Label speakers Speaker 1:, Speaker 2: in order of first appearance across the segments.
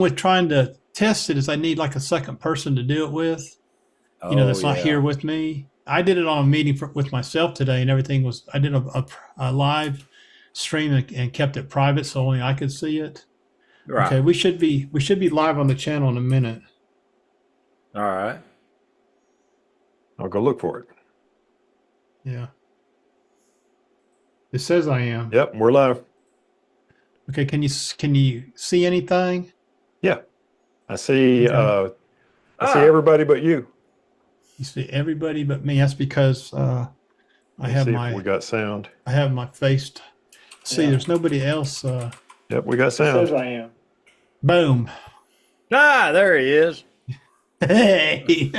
Speaker 1: with trying to test it is I need like a second person to do it with,
Speaker 2: Oh
Speaker 1: that's not here
Speaker 2: yeah.
Speaker 1: with me. I did it on a meeting with myself today, and everything was. I did a live stream and kept it private so only I could see it.
Speaker 2: Right.
Speaker 1: Okay, we should be live on the channel in a minute.
Speaker 2: All right.
Speaker 3: I'll go look for it.
Speaker 1: Yeah, it says I am.
Speaker 3: Yep, we're live.
Speaker 1: Okay, can you see anything?
Speaker 3: Yeah, I see.
Speaker 1: Okay.
Speaker 3: I see everybody but you.
Speaker 1: You see everybody but me. That's because I
Speaker 3: Let's
Speaker 1: have
Speaker 3: see if we
Speaker 1: my
Speaker 3: got sound.
Speaker 1: face. See,
Speaker 2: Yeah.
Speaker 1: there's nobody else.
Speaker 3: Yep, we got
Speaker 1: It says
Speaker 3: sound.
Speaker 1: I am. Boom.
Speaker 2: Ah, there he is.
Speaker 1: Hey.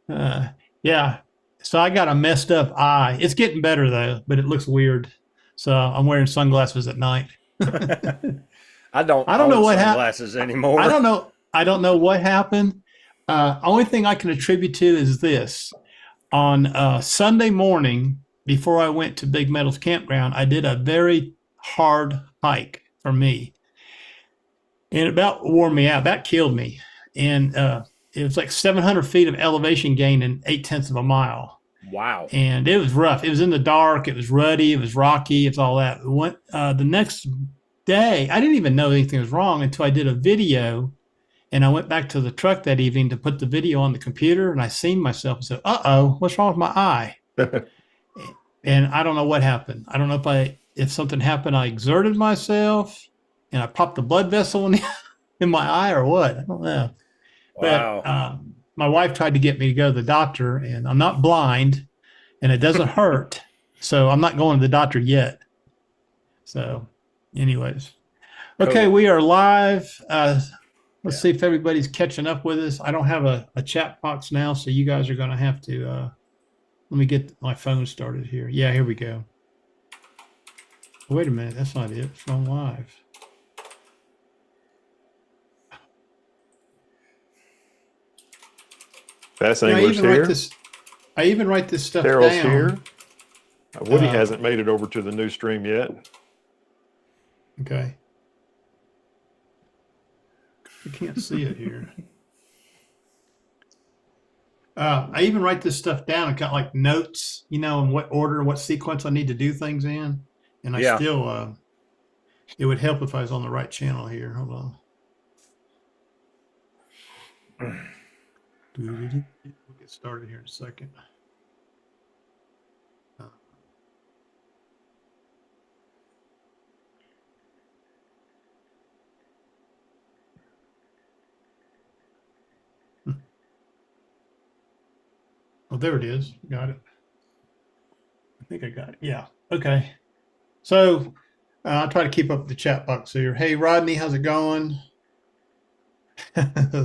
Speaker 1: uh, yeah. So I got a messed up eye. It's getting better though, but it looks weird. So I'm wearing sunglasses at night.
Speaker 2: I don't
Speaker 1: I don't know
Speaker 2: own
Speaker 1: what
Speaker 2: sunglasses anymore.
Speaker 1: I don't know. I don't know what happened. Only thing I can attribute to is this. On Sunday morning, before I went to Big Meadows Campground, I did a very hard hike for me. And it about wore me out. That killed me. And it was like 700 feet of elevation gain in 8/10 of a mile.
Speaker 2: Wow.
Speaker 1: And it was rough. It was in the dark. It was ruddy. It was rocky. It's all that. The next day, I didn't even know anything was wrong until I did a video. And I went back to the truck that evening to put the video on the computer. And I seen myself and said, uh-oh, what's wrong with my eye? And I don't know what happened. I don't know if something happened. I exerted myself and I popped a blood vessel in my eye or what. I don't know.
Speaker 2: Wow.
Speaker 1: But my wife tried to get me to go to the doctor, and I'm not blind, and it doesn't hurt. So I'm not going to the doctor yet. So, anyways. Okay,
Speaker 2: Cool.
Speaker 1: we are live. Let's see if everybody's catching up with us. I don't have a chat box now, so you guys are going to have to let me get my phone started here. Yeah, here we go. Wait a minute. That's not it. It's on live.
Speaker 3: Fast
Speaker 1: I
Speaker 3: English
Speaker 1: even write
Speaker 3: here.
Speaker 1: this. I even write this stuff
Speaker 3: Daryl's
Speaker 1: down.
Speaker 3: here. Woody
Speaker 1: Uh,
Speaker 3: hasn't made it over to the new stream yet.
Speaker 1: Okay. I can't see it here. I even write this stuff down. I got like notes, in what order, what sequence I need to do things in. And I
Speaker 2: Yeah.
Speaker 1: still, it would help if I was on the right channel here. Hold on. We'll get started here in a second. Oh, there it is. Got it. I think I got it. Yeah. Okay. So I'll try to keep up the chat box here. Hey, Rodney, how's it going?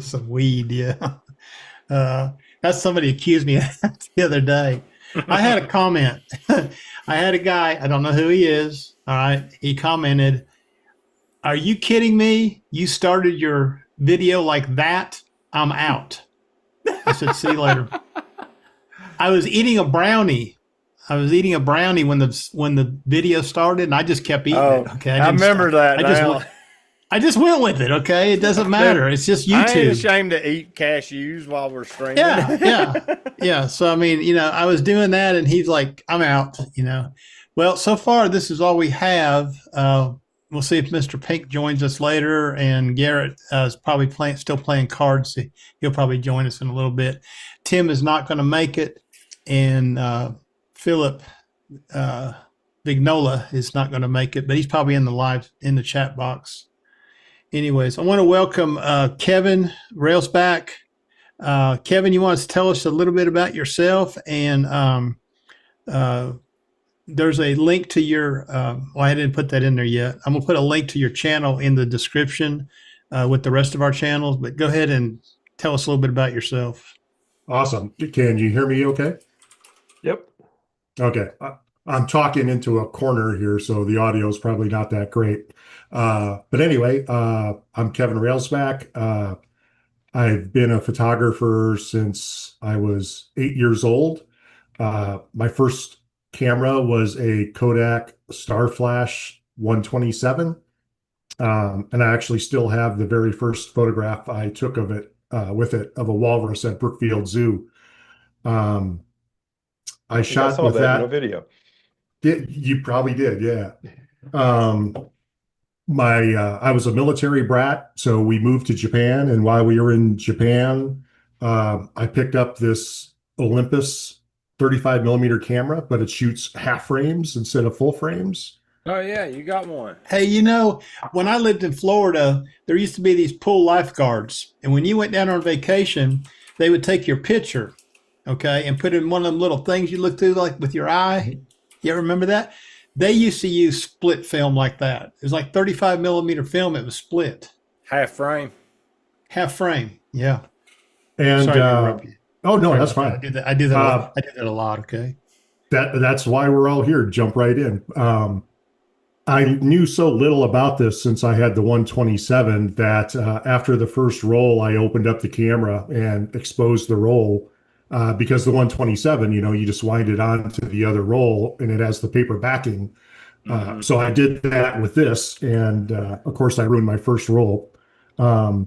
Speaker 1: Some weed, yeah. That's somebody accused me of that the other day. I had a comment. I had a guy, I don't know who he is. All right. He commented, "Are you kidding me? You started your video like that? I'm out." I said, "See you later." I was eating a brownie. when the video started, and I just kept eating
Speaker 2: Oh,
Speaker 1: it. Okay,
Speaker 2: I remember that now.
Speaker 1: I just went with it. Okay, it doesn't matter. It's just
Speaker 2: I ain't
Speaker 1: YouTube.
Speaker 2: ashamed to eat cashews while we're streaming.
Speaker 1: Yeah, yeah, yeah. So I mean, I was doing that, and he's like, "I'm out." Well, so far this is all we have. We'll see if Mr. Pink joins us later, and Garrett is probably still playing cards. So he'll probably join us in a little bit. Tim is not going to make it, and Philip Vignola is not going to make it, but he's probably in the chat box. Anyways, I want to welcome Kevin Railsback. Kevin, you want to tell us a little bit about yourself? And there's a link to your, I didn't put that in there yet. I'm going to put a link to your channel in the description with the rest of our channels, but go ahead and tell us a little bit about yourself.
Speaker 4: Awesome. Can you hear me okay?
Speaker 3: Yep.
Speaker 4: Okay. I'm talking into a corner here, so the audio is probably not that great. But anyway, I'm Kevin Railsback. I've been a photographer since I was 8 years old. My first camera was a Kodak Starflash 127. And I actually still have the very first photograph I took of it with it of a walrus at Brookfield Zoo. Um, I
Speaker 3: I think I
Speaker 4: shot
Speaker 3: saw
Speaker 4: with
Speaker 3: that in a
Speaker 4: that.
Speaker 3: video.
Speaker 4: You probably did, yeah. Um, I was a military brat, so we moved to Japan, and while we were in Japan, I picked up this Olympus 35 millimeter camera, but it shoots half frames instead of full frames.
Speaker 2: Oh yeah, you got one.
Speaker 1: Hey, when I lived in Florida, there used to be these pool lifeguards. And when you went down on vacation, they would take your picture, okay, and put it in one of them little things you look through, like with your eye. You ever remember that? They used to use split film like that. It was like 35 millimeter film. It was split.
Speaker 2: Half frame.
Speaker 1: Half frame. Yeah.
Speaker 4: And
Speaker 1: Sorry to interrupt you.
Speaker 4: oh no,
Speaker 1: Sorry
Speaker 4: that's
Speaker 1: about that.
Speaker 4: fine.
Speaker 1: I do that.
Speaker 4: Uh,
Speaker 1: I do that a lot. Okay.
Speaker 4: That's why we're all here. Jump right in. I knew so little about this since I had the 127 that after the first roll, I opened up the camera and exposed the roll because the 127, you just wind it on to the other roll and it has the paper backing. So I did that with this, and of course, I ruined my first roll. Um,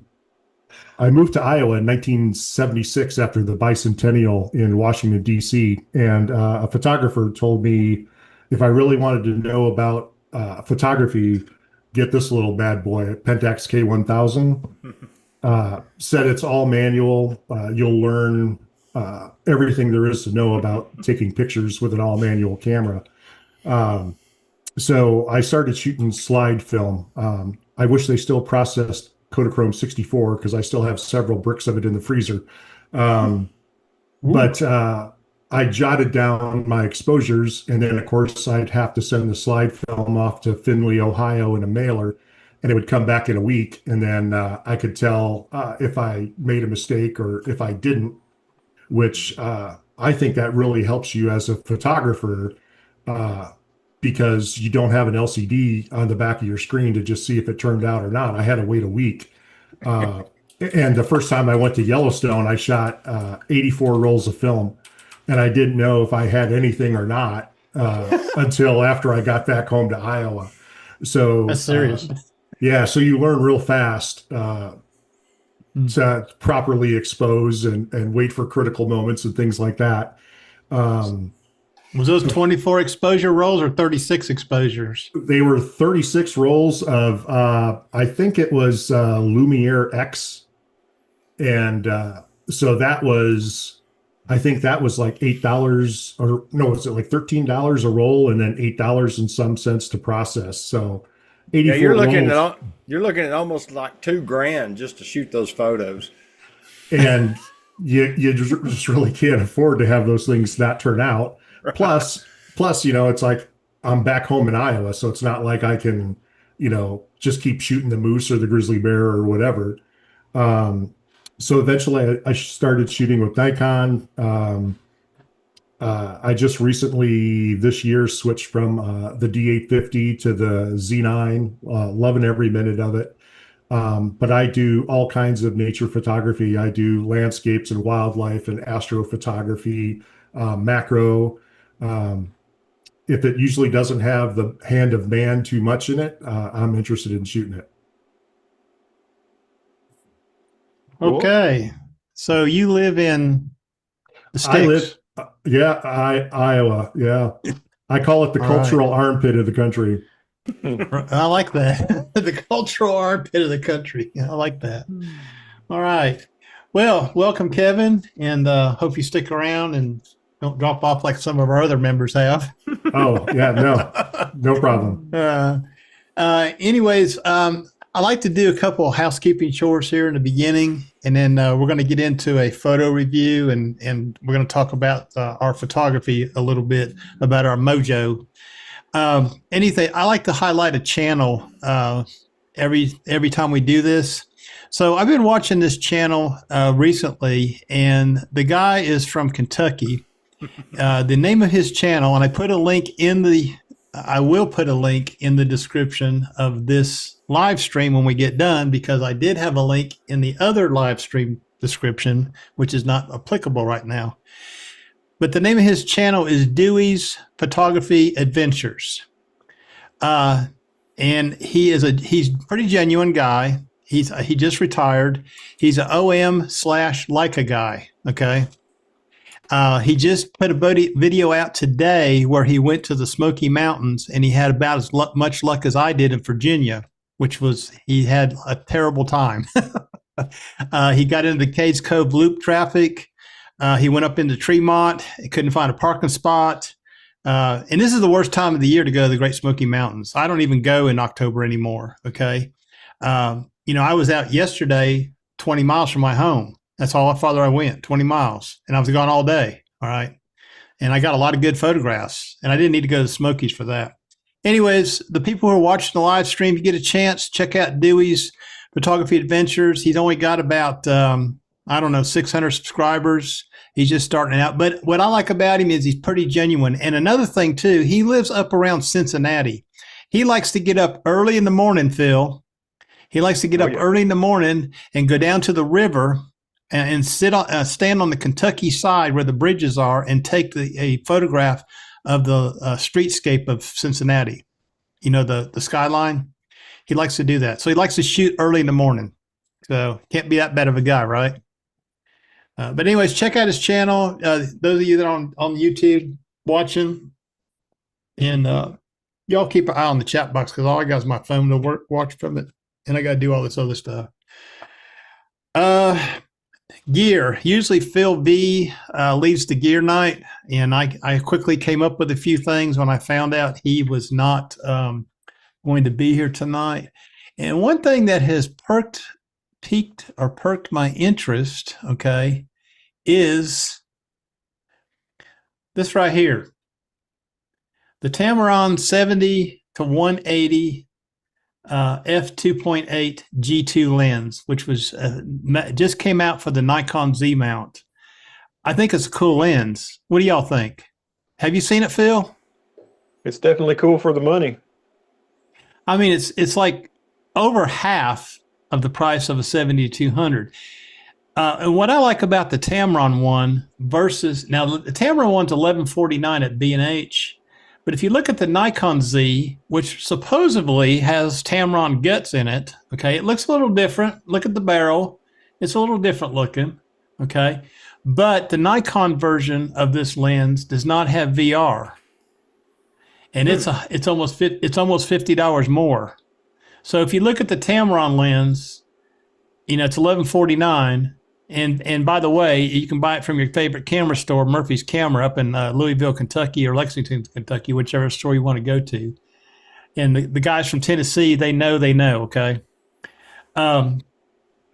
Speaker 4: I moved to Iowa in 1976 after the bicentennial in Washington, D.C., and a photographer told me if I really wanted to know about photography, get this little bad boy at Pentax K1000. Said it's all manual. You'll learn everything there is to know about taking pictures with an all manual camera. So I started shooting slide film. I wish they still processed Kodachrome 64 because I still have several bricks of it in the freezer. But I jotted down my exposures, and then of course I'd have to send the slide film off to Findlay, Ohio in a mailer, and it would come back in a week. And then I could tell if I made a mistake or if I didn't, which I think that really helps you as a photographer because you don't have an LCD on the back of your screen to just see if it turned out or not. I had to wait a week. And the first time I went to Yellowstone, I shot 84 rolls of film, and I didn't know if I had anything or not until after I got back home to Iowa. So
Speaker 1: That's serious.
Speaker 4: Yeah, so you learn real fast to properly expose and wait for critical moments and things like that.
Speaker 1: Was those 24 exposure rolls or 36 exposures?
Speaker 4: They were 36 rolls of, I think it was Lumiere X. And so that was, I think that was like $8 or no, was it like $13 a roll and then $8 and some cents to process. So 84
Speaker 2: Yeah, you're
Speaker 4: rolls.
Speaker 2: looking at almost like $2,000 just to shoot those photos.
Speaker 4: And you just really can't afford to have those things not turn out. Plus, it's like I'm back home in Iowa, so it's not like I can, just keep shooting the moose or the grizzly bear or whatever. So eventually I started shooting with Nikon. I just recently this year switched from the D850 to the Z9, loving every minute of it. But I do all kinds of nature photography. I do landscapes and wildlife and astrophotography, macro. If it usually doesn't have the hand of man too much in it, I'm interested in shooting it.
Speaker 3: Cool.
Speaker 1: Okay. So you live in the
Speaker 4: I live,
Speaker 1: sticks.
Speaker 4: Iowa. Yeah. I call it the
Speaker 1: All right.
Speaker 4: cultural armpit of the country.
Speaker 1: I like that. The cultural armpit of the country. I like that. All right. Well, welcome, Kevin, and hope you stick around and don't drop off like some of our other members have.
Speaker 4: Oh, yeah, no problem.
Speaker 1: Anyways, I like to do a couple of housekeeping chores here in the beginning, and then we're going to get into a photo review, and we're going to talk about our photography a little bit, about our mojo. Anything, I like to highlight a channel every time we do this. So I've been watching this channel recently, and the guy is from Kentucky. The name of his channel, and I will put a link in the description of this live stream when we get done, because I did have a link in the other live stream description, which is not applicable right now. But the name of his channel is Dewey's Photography Adventures. and he's a pretty genuine guy. He just retired. He's an OM slash Leica guy. Okay. He just put a video out today where he went to the Smoky Mountains and he had about as much luck as I did in Virginia, which was he had a terrible time. He got into the Cades Cove loop traffic. He went up into Tremont. He couldn't find a parking spot. And this is the worst time of the year to go to the Great Smoky Mountains. I don't even go in October anymore. Okay. I was out yesterday 20 miles from my home. That's how farther I went, 20 miles. And I was gone all day. All right. And I got a lot of good photographs. And I didn't need to go to the Smokies for that. Anyways, the people who are watching the live stream, if you get a chance, check out Dewey's Photography Adventures. He's only got about, 600 subscribers. He's just starting out. But what I like about him is he's pretty genuine. And another thing, too, he lives up around Cincinnati. He likes to get up early in the morning, Phil. He likes to get up early in the morning and go down to the river and stand on the Kentucky side where the bridges are and take a photograph of the streetscape of Cincinnati. The skyline. He likes to do that. So he likes to shoot early in the morning. So can't be that bad of a guy, right? But anyways, check out his channel. Those of you that are on YouTube watching, and y'all keep an eye on the chat box because all I got is my phone to watch from it, and I got to do all this other stuff. Gear. Usually Phil V leads the gear night, and I quickly came up with a few things when I found out he was not going to be here tonight. And one thing that has piqued my interest, okay, is this right here. The Tamron 70 to 180 f2.8 G2 lens, which was just came out for the Nikon Z mount. I think it's a cool lens. What do y'all think? Have you seen it, Phil?
Speaker 3: It's definitely cool for the money.
Speaker 1: I mean, it's like over half of the price of a 70-200. And what I like about the Tamron one versus now the Tamron one's $1149 at B&H, but if you look at the Nikon Z, which supposedly has Tamron guts in it, okay, it looks a little different. Look at the barrel; it's a little different looking, okay. But the Nikon version of this lens does not have VR, and it's almost $50 more. So if you look at the Tamron lens, it's $1149. And by the way, you can buy it from your favorite camera store, Murphy's Camera, up in Louisville, Kentucky, or Lexington, Kentucky, whichever store you want to go to. And the guys from Tennessee, they know, okay?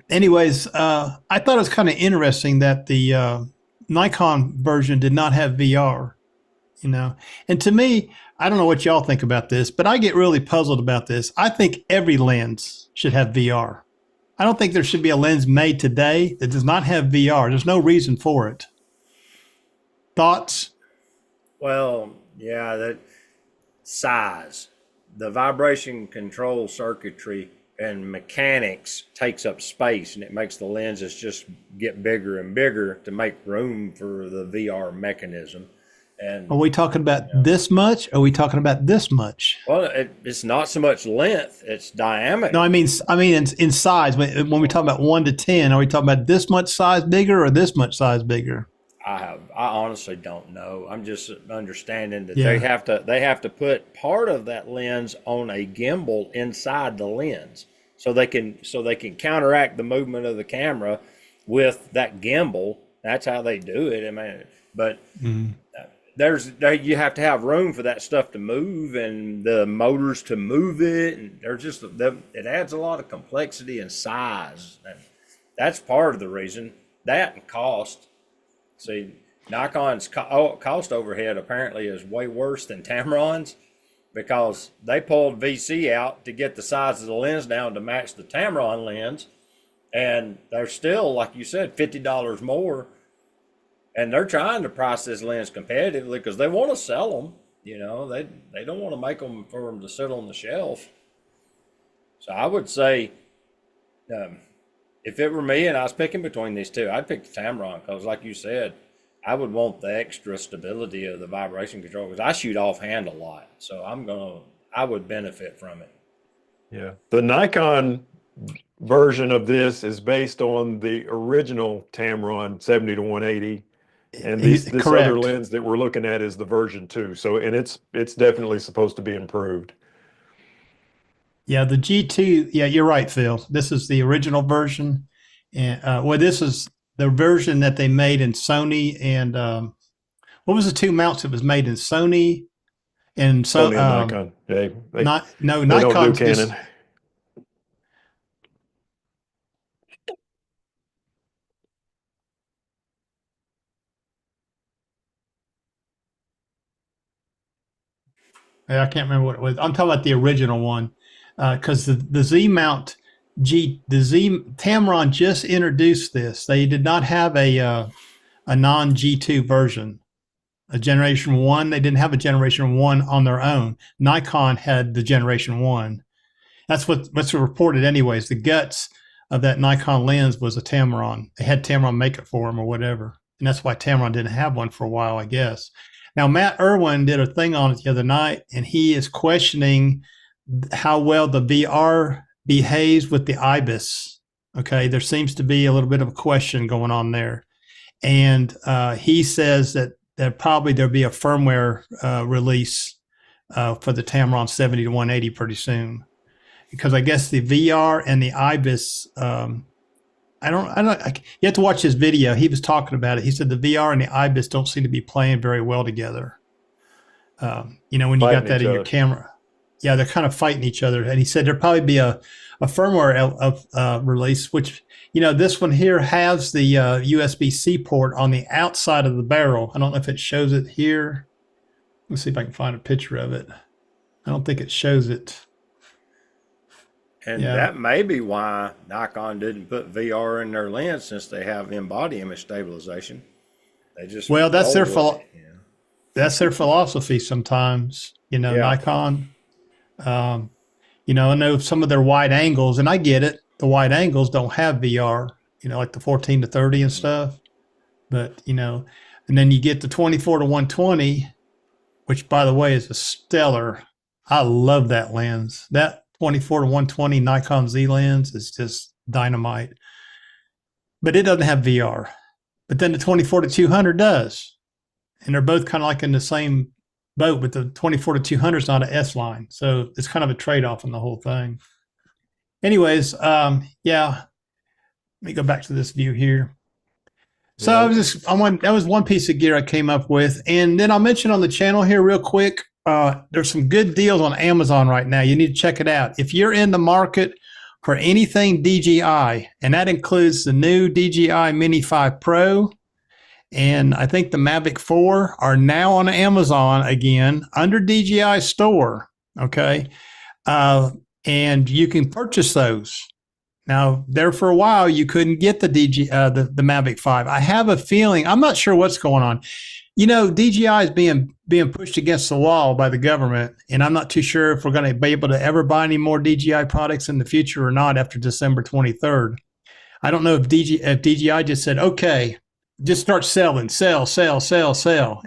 Speaker 1: Anyways, I thought it was kind of interesting that the Nikon version did not have VR, And to me, I don't know what y'all think about this, but I get really puzzled about this. I think every lens should have VR. I don't think there should be a lens made today that does not have VR. There's no reason for it. Thoughts?
Speaker 2: Well, yeah, that size, the vibration control circuitry and mechanics takes up space, and it makes the lenses just get bigger and bigger to make room for the VR mechanism. And
Speaker 1: are we talking about this much? Or are we talking about this much?
Speaker 2: well, it's not so much length; it's diameter.
Speaker 1: No, I mean in size. When we talk about 1 to 10, are we talking about this much size bigger or this much size bigger?
Speaker 2: I honestly don't know. I'm just understanding that they have to put part of that lens on a gimbal inside the lens, so they can counteract the movement of the camera with that gimbal. That's how they do it. I mean, but. Mm-hmm. You have to have room for that stuff to move and the motors to move it, and it adds a lot of complexity and size, and that's part of the reason. That and cost. See, Nikon's cost overhead apparently is way worse than Tamron's because they pulled VC out to get the size of the lens down to match the Tamron lens, and they're still, like you said, $50 more. And they're trying to price this lens competitively because they want to sell them. They don't want to make them for them to sit on the shelf. So I would say, if it were me and I was picking between these two, I'd pick the Tamron because, like you said, I would want the extra stability of the vibration control because I shoot offhand a lot. So I would benefit from it.
Speaker 3: Yeah. The Nikon version of this is based on the original Tamron 70 to 180. And this other
Speaker 1: Correct.
Speaker 3: lens that we're looking at is the version 2. So, and it's definitely supposed to be improved.
Speaker 1: Yeah, the G2. Yeah, you're right, Phil. This is the original version, and well, this is the version that they made in Sony. And what was the two mounts that was made in Sony and so
Speaker 3: Sony and Nikon.
Speaker 1: not no
Speaker 3: They don't do
Speaker 1: Nikon's
Speaker 3: Canon.
Speaker 1: just I can't remember what it was. I'm talking about the original one because the Z mount the Z Tamron just introduced this. They did not have a non G2 version. A generation one, they didn't have a generation one on their own. Nikon had the generation one. That's what's reported anyways. The guts of that Nikon lens was a Tamron. They had Tamron make it for them or whatever. And that's why Tamron didn't have one for a while, I guess. Now, Matt Irwin did a thing on it the other night, and he is questioning how well the VR behaves with the IBIS. Okay, there seems to be a little bit of a question going on there. And he says that probably there'll be a firmware release for the Tamron 70 to 180 pretty soon, because I guess the VR and the IBIS. You have to watch his video. He was talking about it. He said the VR and the IBIS don't seem to be playing very well together. When you got that in your camera, yeah, they're kind of fighting each other. And he said there'll probably be a firmware release, which, this one here has the USB-C port on the outside of the barrel. I don't know if it shows it here. Let's see if I can find a picture of it. I don't think it shows it.
Speaker 2: And that may be why Nikon didn't put VR in their lens, since they have in-body image stabilization. They just
Speaker 1: that's their philosophy sometimes. Nikon. I know some of their wide angles, and I get it. The wide angles don't have VR, like the 14 to 30 and stuff. But, and then you get the 24 to 120, which, by the way, is a stellar. I love that lens. That 24 to 120 Nikon Z lens is just dynamite. But it doesn't have VR. But then the 24 to 200 does. And they're both kind of like in the same boat, but the 24 to 200 is not an S line. So it's kind of a trade-off in the whole thing. Anyways, let me go back to this view here. So that was one piece of gear I came up with. And then I'll mention on the channel here real quick, there's some good deals on Amazon right now. You need to check it out. If you're in the market for anything DJI, and that includes the new DJI Mini 5 Pro, and I think the Mavic 4 are now on Amazon again under DJI store. Okay. And you can purchase those. Now, there for a while, you couldn't get the the Mavic 5. I have a feeling, I'm not sure what's going on. DJI is being pushed against the wall by the government, and I'm not too sure if we're going to be able to ever buy any more DJI products in the future or not after December 23rd. I don't know if DJI just said, okay, just start selling, sell,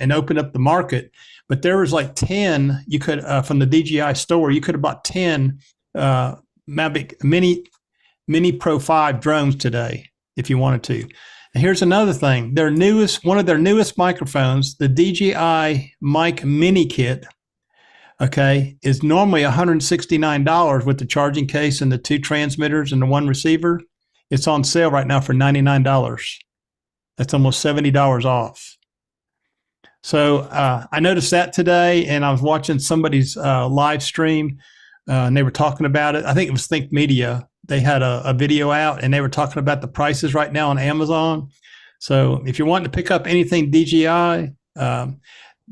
Speaker 1: and open up the market. But there was like 10, you could, from the DJI store, you could have bought 10 Mavic Mini Pro 5 drones today if you wanted to. And here's another thing. One of their newest microphones, the DJI Mic Mini Kit, okay, is normally $169 with the charging case and the 2 transmitters and the 1 receiver. It's on sale right now for $99. That's almost $70 off. So I noticed that today, and I was watching somebody's live stream, and they were talking about it. I think it was Think Media. They had a video out, and they were talking about the prices right now on Amazon. So if you're wanting to pick up anything DJI,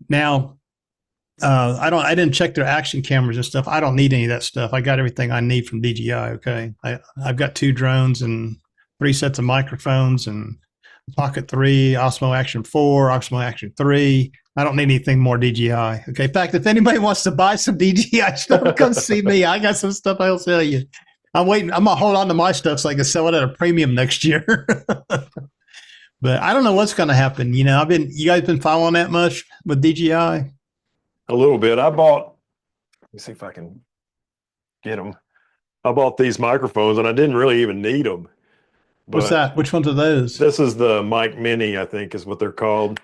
Speaker 1: now I didn't check their action cameras and stuff. I don't need any of that stuff. I got everything I need from DJI. Okay, I've got 2 drones and 3 sets of microphones and Pocket 3, Osmo Action 4, Osmo Action 3. I don't need anything more DJI. Okay. In fact, if anybody wants to buy some DJI stuff, come see me. I got some stuff I'll sell you. I'm waiting. I'm going to hold on to my stuff so I can sell it at a premium next year. But I don't know what's going to happen. You guys been following that much with DJI?
Speaker 3: A little bit. I bought, let me see if I can get them. I bought these microphones and I didn't really even need them.
Speaker 1: What's
Speaker 3: But
Speaker 1: that? Which ones are those?
Speaker 3: this is the Mic Mini, I think is what they're called.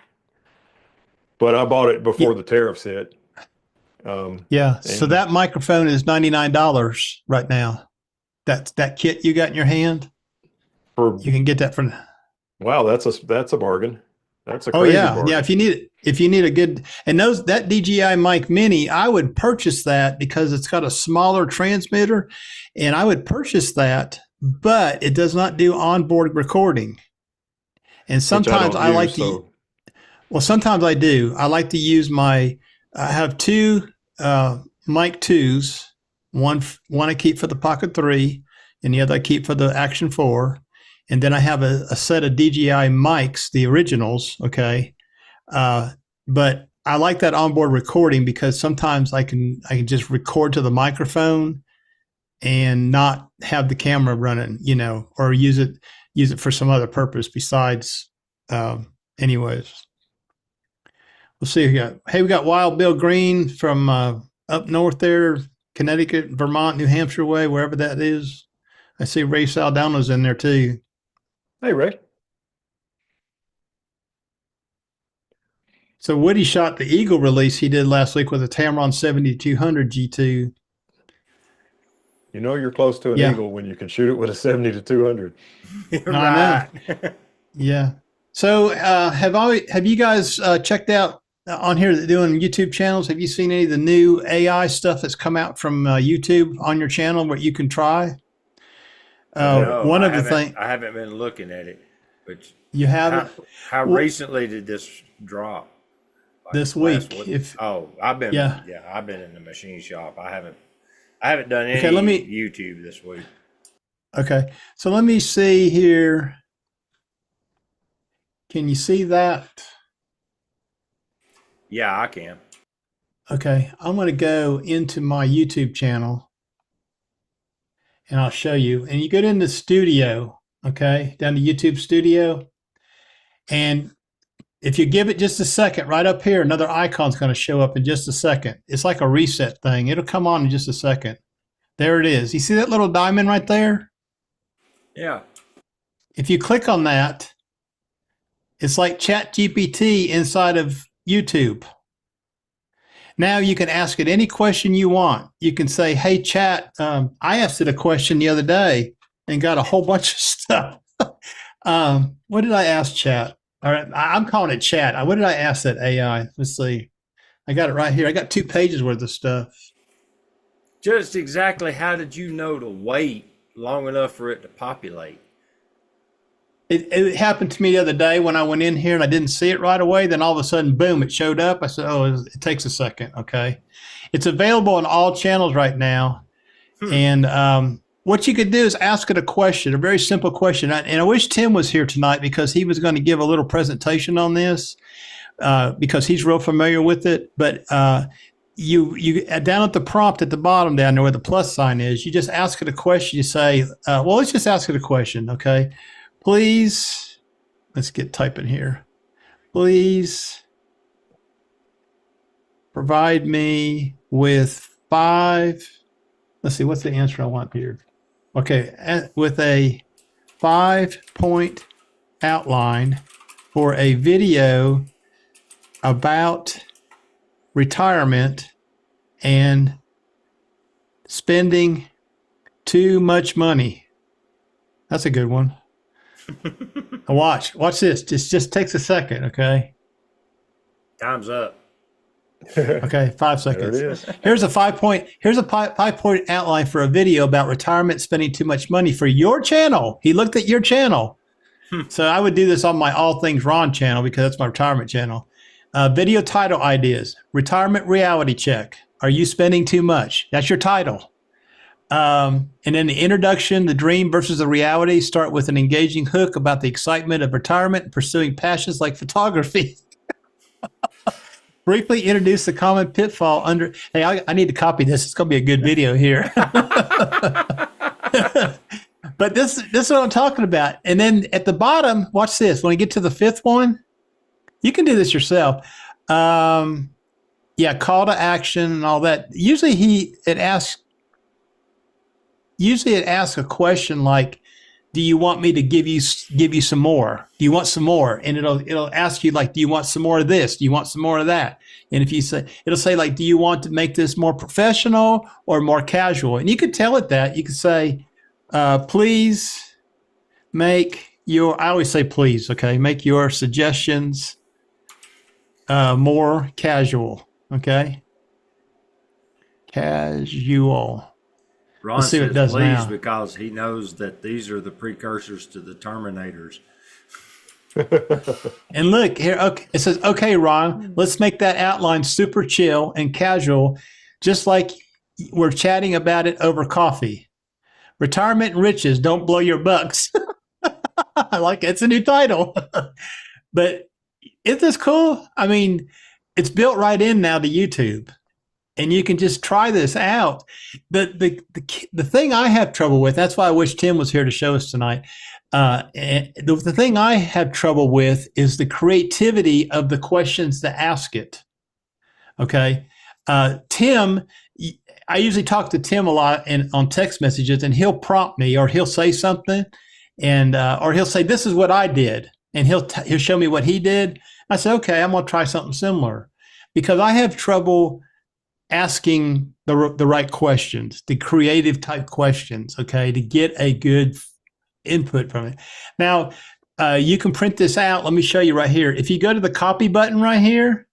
Speaker 3: But I bought it
Speaker 1: Yeah.
Speaker 3: before the tariffs hit.
Speaker 1: Yeah. So
Speaker 3: And
Speaker 1: that microphone is $99 right now. That kit you got in your hand.
Speaker 3: for
Speaker 1: You can get that from.
Speaker 3: wow, that's a bargain. That's a
Speaker 1: Oh
Speaker 3: crazy
Speaker 1: yeah,
Speaker 3: bargain.
Speaker 1: yeah. If you need a good, and that DJI Mic Mini, I would purchase that because it's got a smaller transmitter, and I would purchase that, but it does not do onboard recording. And
Speaker 3: Which
Speaker 1: sometimes I
Speaker 3: don't
Speaker 1: like
Speaker 3: use,
Speaker 1: to.
Speaker 3: so
Speaker 1: Well, sometimes I do. I like to use I have two mic twos. One I keep for the Pocket 3, and the other I keep for the Action 4. And then I have a set of DJI mics, the originals. Okay, but I like that onboard recording because sometimes I can just record to the microphone and not have the camera running, or use it for some other purpose besides. Anyways. We'll see. We got Wild Bill Green from up north there, Connecticut, Vermont, New Hampshire way, wherever that is. I see Ray Saldana's in there too.
Speaker 3: hey Ray.
Speaker 1: So Woody shot the Eagle release he did last week with a Tamron 7200 G2.
Speaker 3: You know you're close to an
Speaker 1: Yeah.
Speaker 3: eagle when you can shoot it with a 70-200.
Speaker 2: Right.
Speaker 1: Yeah. So have you guys checked out on here that doing YouTube channels? Have you seen any of the new AI stuff that's come out from YouTube on your channel where you can try?
Speaker 2: No,
Speaker 1: One
Speaker 2: I
Speaker 1: of the
Speaker 2: haven't-
Speaker 1: things
Speaker 2: I haven't been looking at it, but
Speaker 1: you haven't
Speaker 2: how
Speaker 1: Well-
Speaker 2: recently did this drop? Like
Speaker 1: this
Speaker 2: last
Speaker 1: week.
Speaker 2: week? I've been I've been in the machine shop. I haven't done any YouTube this week.
Speaker 1: Okay, so let me see here. Can you see that?
Speaker 2: Yeah, I can.
Speaker 1: Okay, I'm going to go into my YouTube channel and I'll show you. And you go into Studio, okay, down to YouTube Studio. And if you give it just a second, right up here, another icon's going to show up in just a second. It's like a reset thing. It'll come on in just a second. There it is. You see that little diamond right there?
Speaker 2: Yeah.
Speaker 1: If you click on that, it's like ChatGPT inside of YouTube. Now you can ask it any question you want. You can say, hey, chat, I asked it a question the other day and got a whole bunch of stuff. What did I ask chat? All right, I'm calling it chat. What did I ask that AI? Let's see. I got it right here. I got 2 pages worth of stuff.
Speaker 2: Just exactly how did you know to wait long enough for it to populate?
Speaker 1: It happened to me the other day when I went in here and I didn't see it right away. Then all of a sudden, boom, it showed up. I said, oh, it takes a second. Okay. It's available on all channels right now. And what you could do is ask it a question, a very simple question. And I wish Tim was here tonight because he was going to give a little presentation on this because he's real familiar with it. But you down at the prompt at the bottom down there where the plus sign is, you just ask it a question. You say, well, let's just ask it a question. Okay. Please, let's get typing here. Please provide me with 5. Let's see, what's the answer I want here? Okay, with a 5-point outline for a video about retirement and spending too much money. That's a good one. Watch this. Just takes a second, okay?
Speaker 2: Time's up.
Speaker 1: Okay, 5
Speaker 3: There
Speaker 1: seconds.
Speaker 3: it is.
Speaker 1: Here's a 5-point outline for a video about retirement spending too much money for your channel. He looked at your channel. So I would do this on my All Things Ron channel because that's my retirement channel. Video title ideas. Retirement reality check. Are you spending too much? That's your title. And then the introduction, the dream versus the reality, start with an engaging hook about the excitement of retirement and pursuing passions like photography. Briefly introduce the common pitfall under. Hey, I need to copy this. It's going to be a good video here. But this is what I'm talking about. And then at the bottom, watch this. When you get to the 5th one, you can do this yourself. Yeah, call to action and all that. Usually it asks. usually it asks a question like, do you want me to give you some more? Do you want some more? And it'll ask you like, do you want some more of this? Do you want some more of that? And if you say, it'll say like, do you want to make this more professional or more casual? And you could tell it that. You could say, please make your, I always say please, okay, make your suggestions more casual, okay? Casual.
Speaker 2: Ron
Speaker 1: Let's see what it
Speaker 2: says
Speaker 1: does
Speaker 2: please
Speaker 1: now.
Speaker 2: because he knows that these are the precursors to the Terminators.
Speaker 1: And look here, okay, it says, okay, Ron, let's make that outline super chill and casual, just like we're chatting about it over coffee. Retirement and riches, don't blow your bucks. I like it. It's a new title. But isn't this cool? I mean, it's built right in now to YouTube. And you can just try this out. The thing I have trouble with, that's why I wish Tim was here to show us tonight. The thing I have trouble with is the creativity of the questions to ask it. Okay. Tim, I usually talk to Tim a lot on text messages, and he'll prompt me or he'll say something, and or he'll say, this is what I did. And he'll show me what he did. I say, okay, I'm going to try something similar, because I have trouble asking the right questions, the creative type questions, okay, to get a good input from it. Now, you can print this out. Let me show you right here. If you go to the copy button right here,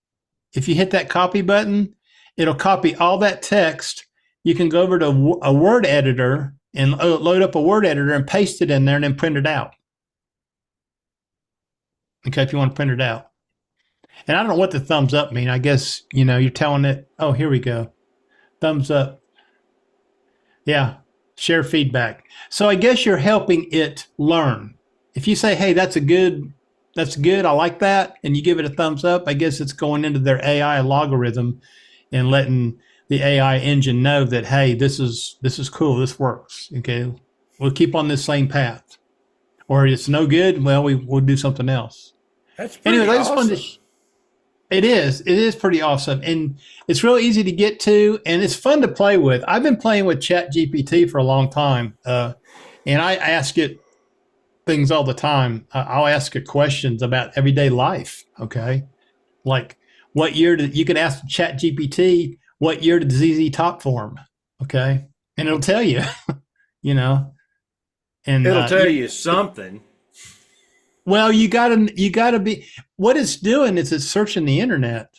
Speaker 1: if you hit that copy button, it'll copy all that text. You can go over to a Word editor and load up a Word editor and paste it in there and then print it out. Okay, if you want to print it out. And I don't know what the thumbs up mean. I guess, you're telling it, oh, here we go. Thumbs up. Yeah, share feedback. So I guess you're helping it learn. If you say, hey, that's good, I like that, and you give it a thumbs up, I guess it's going into their AI logarithm and letting the AI engine know that, hey, this is cool, this works. Okay, we'll keep on this same path. Or it's no good, well, we'll do something else.
Speaker 2: That's pretty
Speaker 1: Anyways, I just
Speaker 2: awesome.
Speaker 1: wanted to it is pretty awesome, and it's real easy to get to, and it's fun to play with. I've been playing with ChatGPT for a long time, and I ask it things all the time. I'll ask it questions about everyday life. Okay, like what year did you can ask ChatGPT what year did ZZ Top form? Okay, and it'll tell you, and
Speaker 2: It'll tell you something.
Speaker 1: Well, you gotta be. What it's doing is it's searching the internet.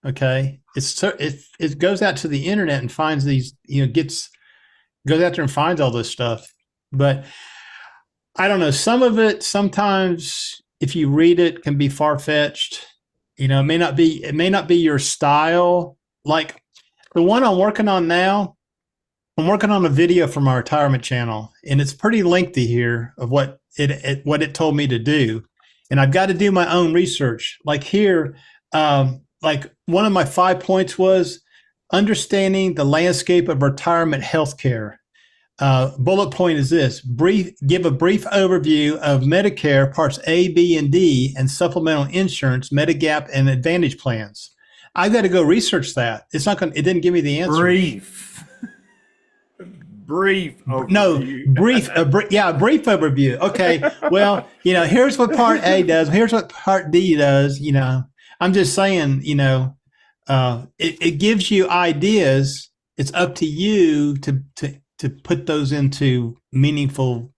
Speaker 1: Okay, it goes out to the internet and finds these. Goes out there and finds all this stuff. But I don't know. Some of it sometimes, if you read it, can be far fetched. It may not be your style. Like the one I'm working on now. I'm working on a video for my retirement channel, and it's pretty lengthy here of what it told me to do, and I've got to do my own research. Like here, like one of my 5 points was understanding the landscape of retirement healthcare. Bullet point is this: give a brief overview of Medicare Parts A, B, and D, and supplemental insurance, Medigap, and Advantage plans. I've got to go research that. It didn't give me the answer.
Speaker 2: Brief overview.
Speaker 1: No, brief overview. Okay, well, here's what Part A does. Here's what Part D does. I'm just saying, it gives you ideas. It's up to you to put those into meaningful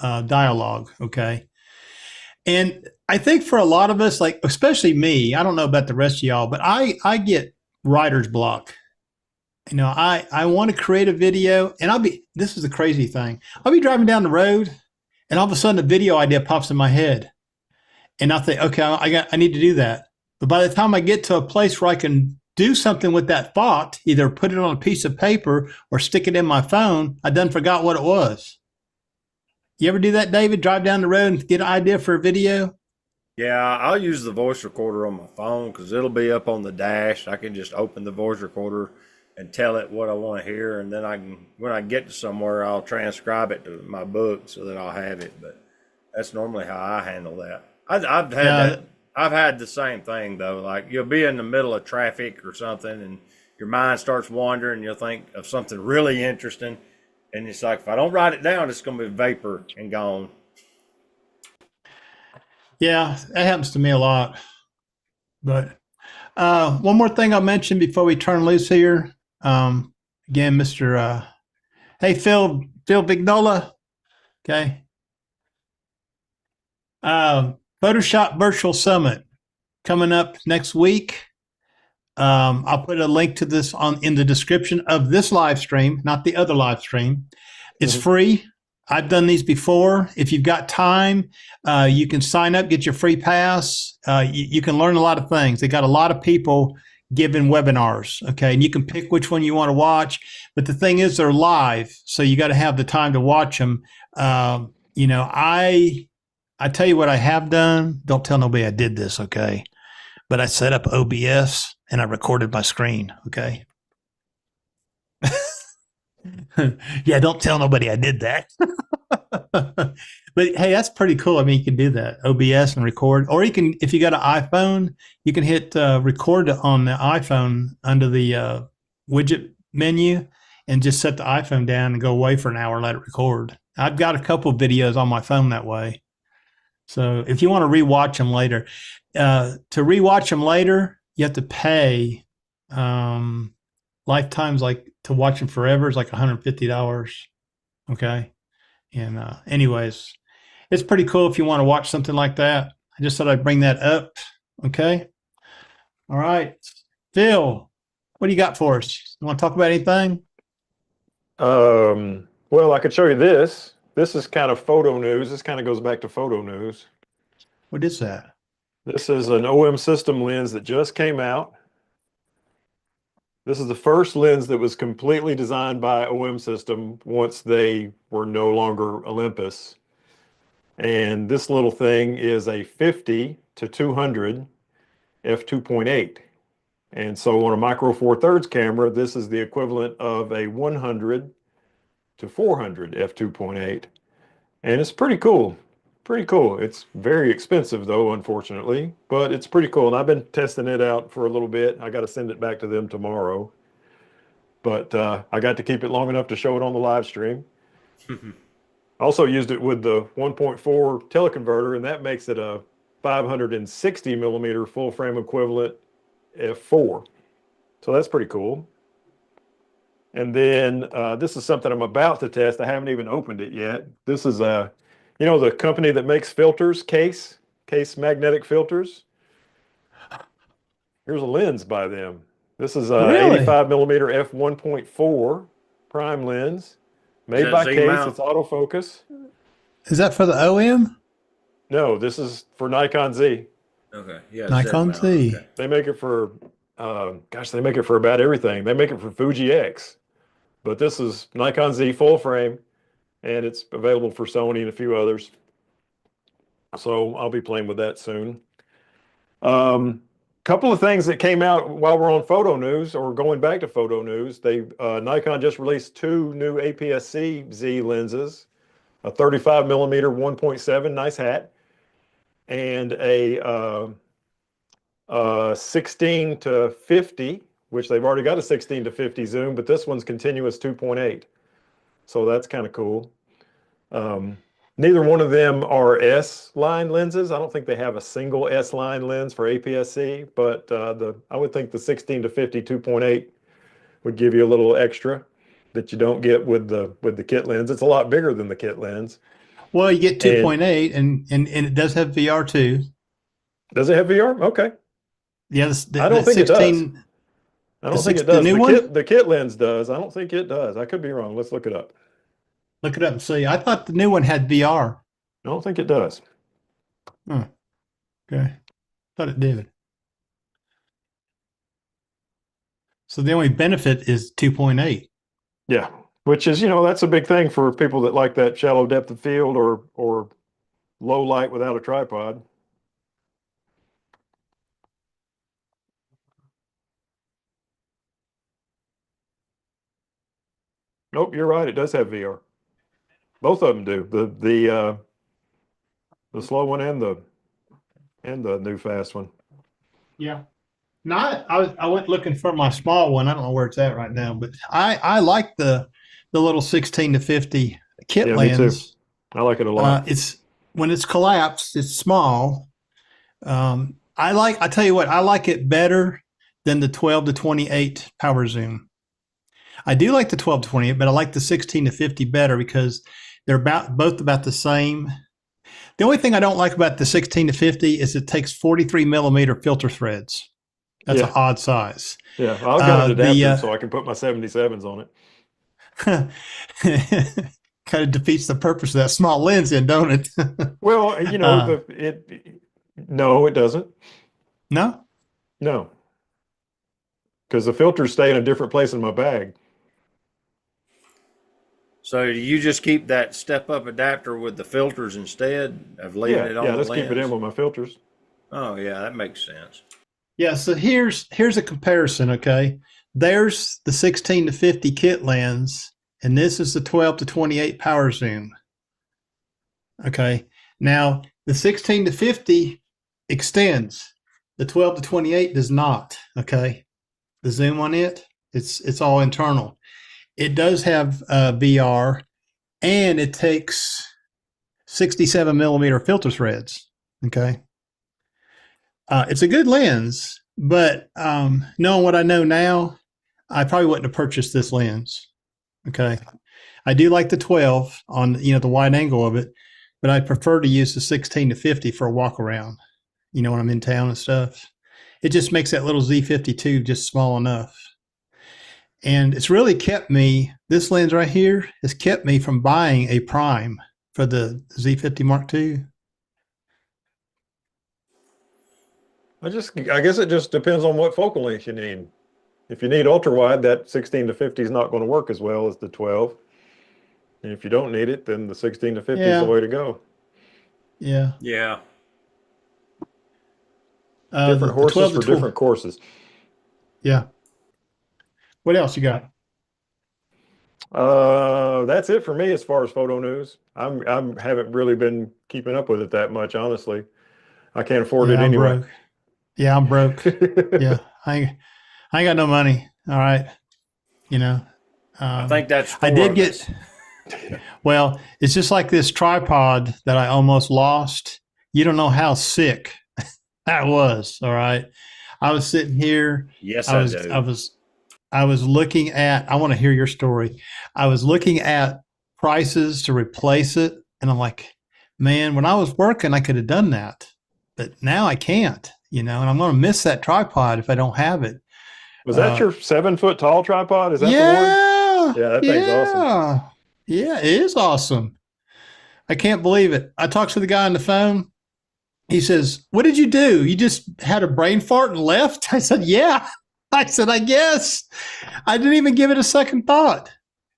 Speaker 1: dialogue. Okay, and I think for a lot of us, like especially me, I don't know about the rest of y'all, but I get writer's block. I want to create a video, and this is the crazy thing. I'll be driving down the road, and all of a sudden a video idea pops in my head. And I think, okay, I need to do that. But by the time I get to a place where I can do something with that thought, either put it on a piece of paper or stick it in my phone, I done forgot what it was. You ever do that, David? Drive down the road and get an idea for a video?
Speaker 2: Yeah, I'll use the voice recorder on my phone because it'll be up on the dash. I can just open the voice recorder and tell it what I want to hear, and then when I get to somewhere, I'll transcribe it to my book so that I'll have it. But that's normally how I handle that. I've had the same thing though. Like you'll be in the middle of traffic or something, and your mind starts wandering. You'll think of something really interesting, And it's like, if I don't write it down, it's going to be vapor and gone.
Speaker 1: Yeah, that happens to me a lot. But one more thing I'll mention before we turn loose here. Again, Mr. Hey, Phil Vignola. Okay. Photoshop Virtual Summit coming up next week. I'll put a link to this in the description of this live stream, not the other live stream. It's free. I've done these before. If you've got time, you can sign up, get your free pass. You can learn a lot of things. They got a lot of people giving webinars, okay? And you can pick which one you want to watch. But the thing is, they're live, so you got to have the time to watch them. I tell you what I have done. Don't tell nobody I did this, okay? But I set up OBS and I recorded my screen, okay? Yeah, don't tell nobody I did that. But hey, that's pretty cool. I mean, you can do that, OBS and record. Or you can, if you got an iPhone, you can hit record on the iPhone under the widget menu and just set the iPhone down and go away for an hour and let it record. I've got a couple of videos on my phone that way. So if you want to rewatch them later, to rewatch them later, you have to pay. Lifetime's like to watch them forever is like $150. Okay. And anyways, it's pretty cool if you want to watch something like that. I just thought I'd bring that up. Okay. All right. Phil, what do you got for us? You want to talk about anything?
Speaker 3: Well, I could show you this. This is kind of photo news. This kind of goes back to photo news.
Speaker 1: What is that?
Speaker 3: This is an OM system lens that just came out. This is the first lens that was completely designed by OM System once they were no longer Olympus. And this little thing is a 50 to 200 f2.8. And so on a micro four thirds camera, this is the equivalent of a 100 to 400 f2.8. And it's pretty cool. Pretty cool. It's very expensive though, unfortunately, but it's pretty cool. And I've been testing it out for a little bit. I got to send it back to them tomorrow. But I got to keep it long enough to show it on the live stream. Also used it with the 1.4 teleconverter, and that makes it a 560 millimeter full frame equivalent f4. So that's pretty cool. And then this is something I'm about to test. I haven't even opened it yet. This is the company that makes filters, Case magnetic filters. Here's a lens by them. This is a
Speaker 1: Really?
Speaker 3: 85 millimeter f1.4 prime lens made by Case. It's autofocus.
Speaker 1: Is that for the OM?
Speaker 3: No, this is for Nikon Z.
Speaker 2: Okay. Yeah.
Speaker 1: Nikon Z.
Speaker 2: Okay.
Speaker 3: They make it for, they make it for about everything. They make it for Fuji X, but this is Nikon Z full frame, and it's available for Sony and a few others. So I'll be playing with that soon. Couple of things that came out while we're on photo news, or going back to photo news. Nikon just released two new APS-C Z lenses, a 35 millimeter 1.7, nice hat, and a 16 to 50, which they've already got a 16 to 50 zoom, but this one's continuous 2.8. So that's kind of cool. Neither one of them are S-line lenses. I don't think they have a single S-line lens for APS-C, but I would think the 16 to 50 2.8 would give you a little extra that you don't get with the kit lens. It's a lot bigger than the kit lens.
Speaker 1: Well, you get 2.8 and it does have VR too.
Speaker 3: Does it have VR? Okay.
Speaker 1: Yeah,
Speaker 3: I don't think 16, it does. I don't think it does. The kit lens does. I don't think it does. I could be wrong. Let's look it up.
Speaker 1: Look it up and see. I thought the new one had VR.
Speaker 3: I don't think it does.
Speaker 1: Oh, okay. Thought it did. So the only benefit is 2.8.
Speaker 3: Yeah, which is, that's a big thing for people that like that shallow depth of field or low light without a tripod. Nope, you're right. It does have VR. Both of them do. The slow one and the new fast one.
Speaker 1: Yeah. I went looking for my small one. I don't know where it's at right now, but I like the the little 16 to 50 kit
Speaker 3: Yeah, me too.
Speaker 1: lens.
Speaker 3: I like it a lot.
Speaker 1: It's when it's collapsed, it's small. I tell you what, I like it better than the 12 to 28 power zoom. I do like the 12 to 28, but I like the 16 to 50 better because they're both about the same. The only thing I don't like about the 16 to 50 is it takes 43 millimeter filter threads. That's an odd size.
Speaker 3: Yeah, I've got an adapter so I can put my 77s on
Speaker 1: it. Kind of defeats the purpose of that small lens, then, don't it?
Speaker 3: Well, no, it doesn't.
Speaker 1: No?
Speaker 3: No, because the filters stay in a different place in my bag.
Speaker 2: So do you just keep that step-up adapter with the filters instead of leaving it on the
Speaker 3: let's
Speaker 2: lens?
Speaker 3: keep it in with my filters.
Speaker 2: Oh, yeah, that makes sense.
Speaker 1: Yeah, so here's a comparison, okay? There's the 16 to 50 kit lens, and this is the 12 to 28 power zoom. Okay. Now, the 16 to 50 extends. The 12 to 28 does not, okay? The zoom on it's all internal. It does have VR, and it takes 67 millimeter filter threads, okay? It's a good lens, but knowing what I know now, I probably wouldn't have purchased this lens. Okay. I do like the 12 on, the wide angle of it, but I prefer to use the 16 to 50 for a walk around, when I'm in town and stuff. It just makes that little Z52 just small enough. And it's really kept me, this lens right here has kept me from buying a prime for the Z50 Mark II.
Speaker 3: I guess it just depends on what focal length you need. If you need ultra wide, that 16 to 50 is not going to work as well as the 12. And if you don't need it, then the 16 to 50 is the way to go.
Speaker 1: Yeah.
Speaker 2: Yeah.
Speaker 3: Different horses for different courses.
Speaker 1: Yeah. What else you got?
Speaker 3: That's it for me as far as photo news. I haven't really been keeping up with it that much, honestly. I can't afford it anyway.
Speaker 1: Broke. Yeah, I'm broke. Yeah, I ain't got no money. All right,
Speaker 2: I think that's.
Speaker 1: I did get. Well, it's just like this tripod that I almost lost. You don't know how sick that was. All right, I was sitting here.
Speaker 2: Yes,
Speaker 1: I was looking at. I want to hear your story. I was looking at prices to replace it, and I'm like, man, when I was working, I could have done that, but now I can't. And I'm going to miss that tripod if I don't have it.
Speaker 3: Was that your 7-foot tall tripod? Is that the one? Yeah, that thing's awesome.
Speaker 1: Yeah, it is awesome. I can't believe it. I talked to the guy on the phone. He says, "What did you do? You just had a brain fart and left?" I said, "Yeah." I said, "I guess." I didn't even give it a second thought.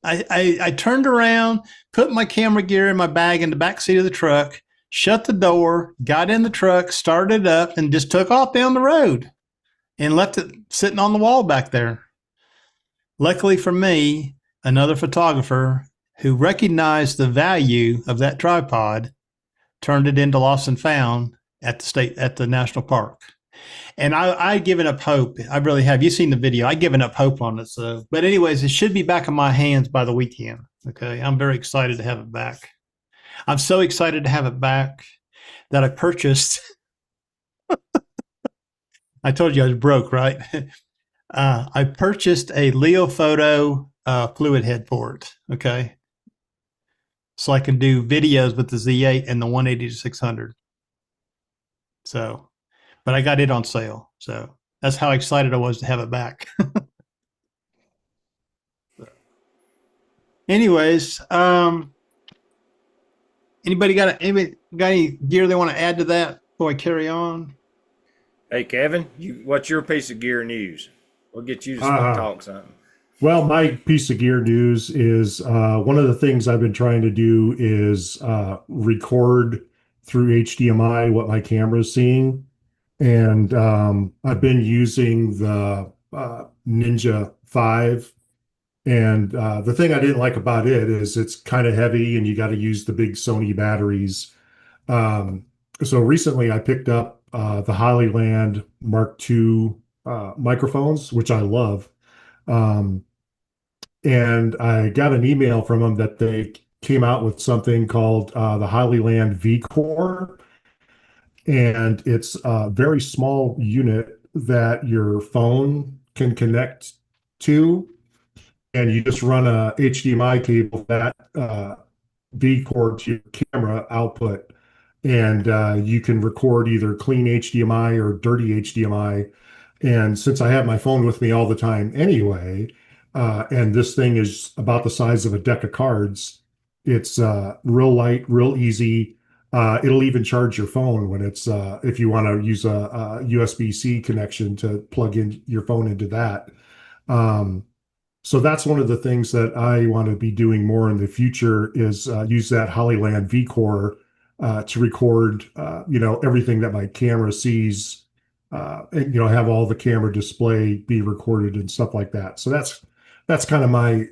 Speaker 1: I turned around, put my camera gear in my bag in the back seat of the truck, shut the door, got in the truck, started it up, and just took off down the road and left it sitting on the wall back there. Luckily for me, another photographer who recognized the value of that tripod turned it into lost and found at the national park. And I'd given up hope. I really have. You've seen the video. I'd given up hope on it. So, but anyways, it should be back in my hands by the weekend. Okay. I'm very excited to have it back. I'm so excited to have it back that I purchased. I told you I was broke, right? I purchased a Leo Photo fluid head for it. Okay. So I can do videos with the Z8 and the 180 to 600. So, but I got it on sale. So that's how excited I was to have it back. Anyways, anybody got any gear they want to add to that before I carry on?
Speaker 2: Hey, Kevin, what's your piece of gear news? We'll get you to talk something.
Speaker 4: Well, my piece of gear news is one of the things I've been trying to do is record through HDMI what my camera is seeing. And I've been using the Ninja 5. And the thing I didn't like about it is it's kind of heavy and you got to use the big Sony batteries. So recently I picked up the Hollyland Mark II microphones, which I love. and I got an email from them that they came out with something called the Hollyland V Core, and it's a very small unit that your phone can connect to, and you just run a HDMI cable that V cord to your camera output, and you can record either clean HDMI or dirty HDMI. And since I have my phone with me all the time anyway, and this thing is about the size of a deck of cards, it's real light, real easy. It'll even charge your phone when it's if you want to use a USB-C connection to plug in your phone into that. Um, so that's one of the things that I want to be doing more in the future is use that Hollyland V-Core to record, everything that my camera sees, and have all the camera display be recorded and stuff like that. So that's kind of my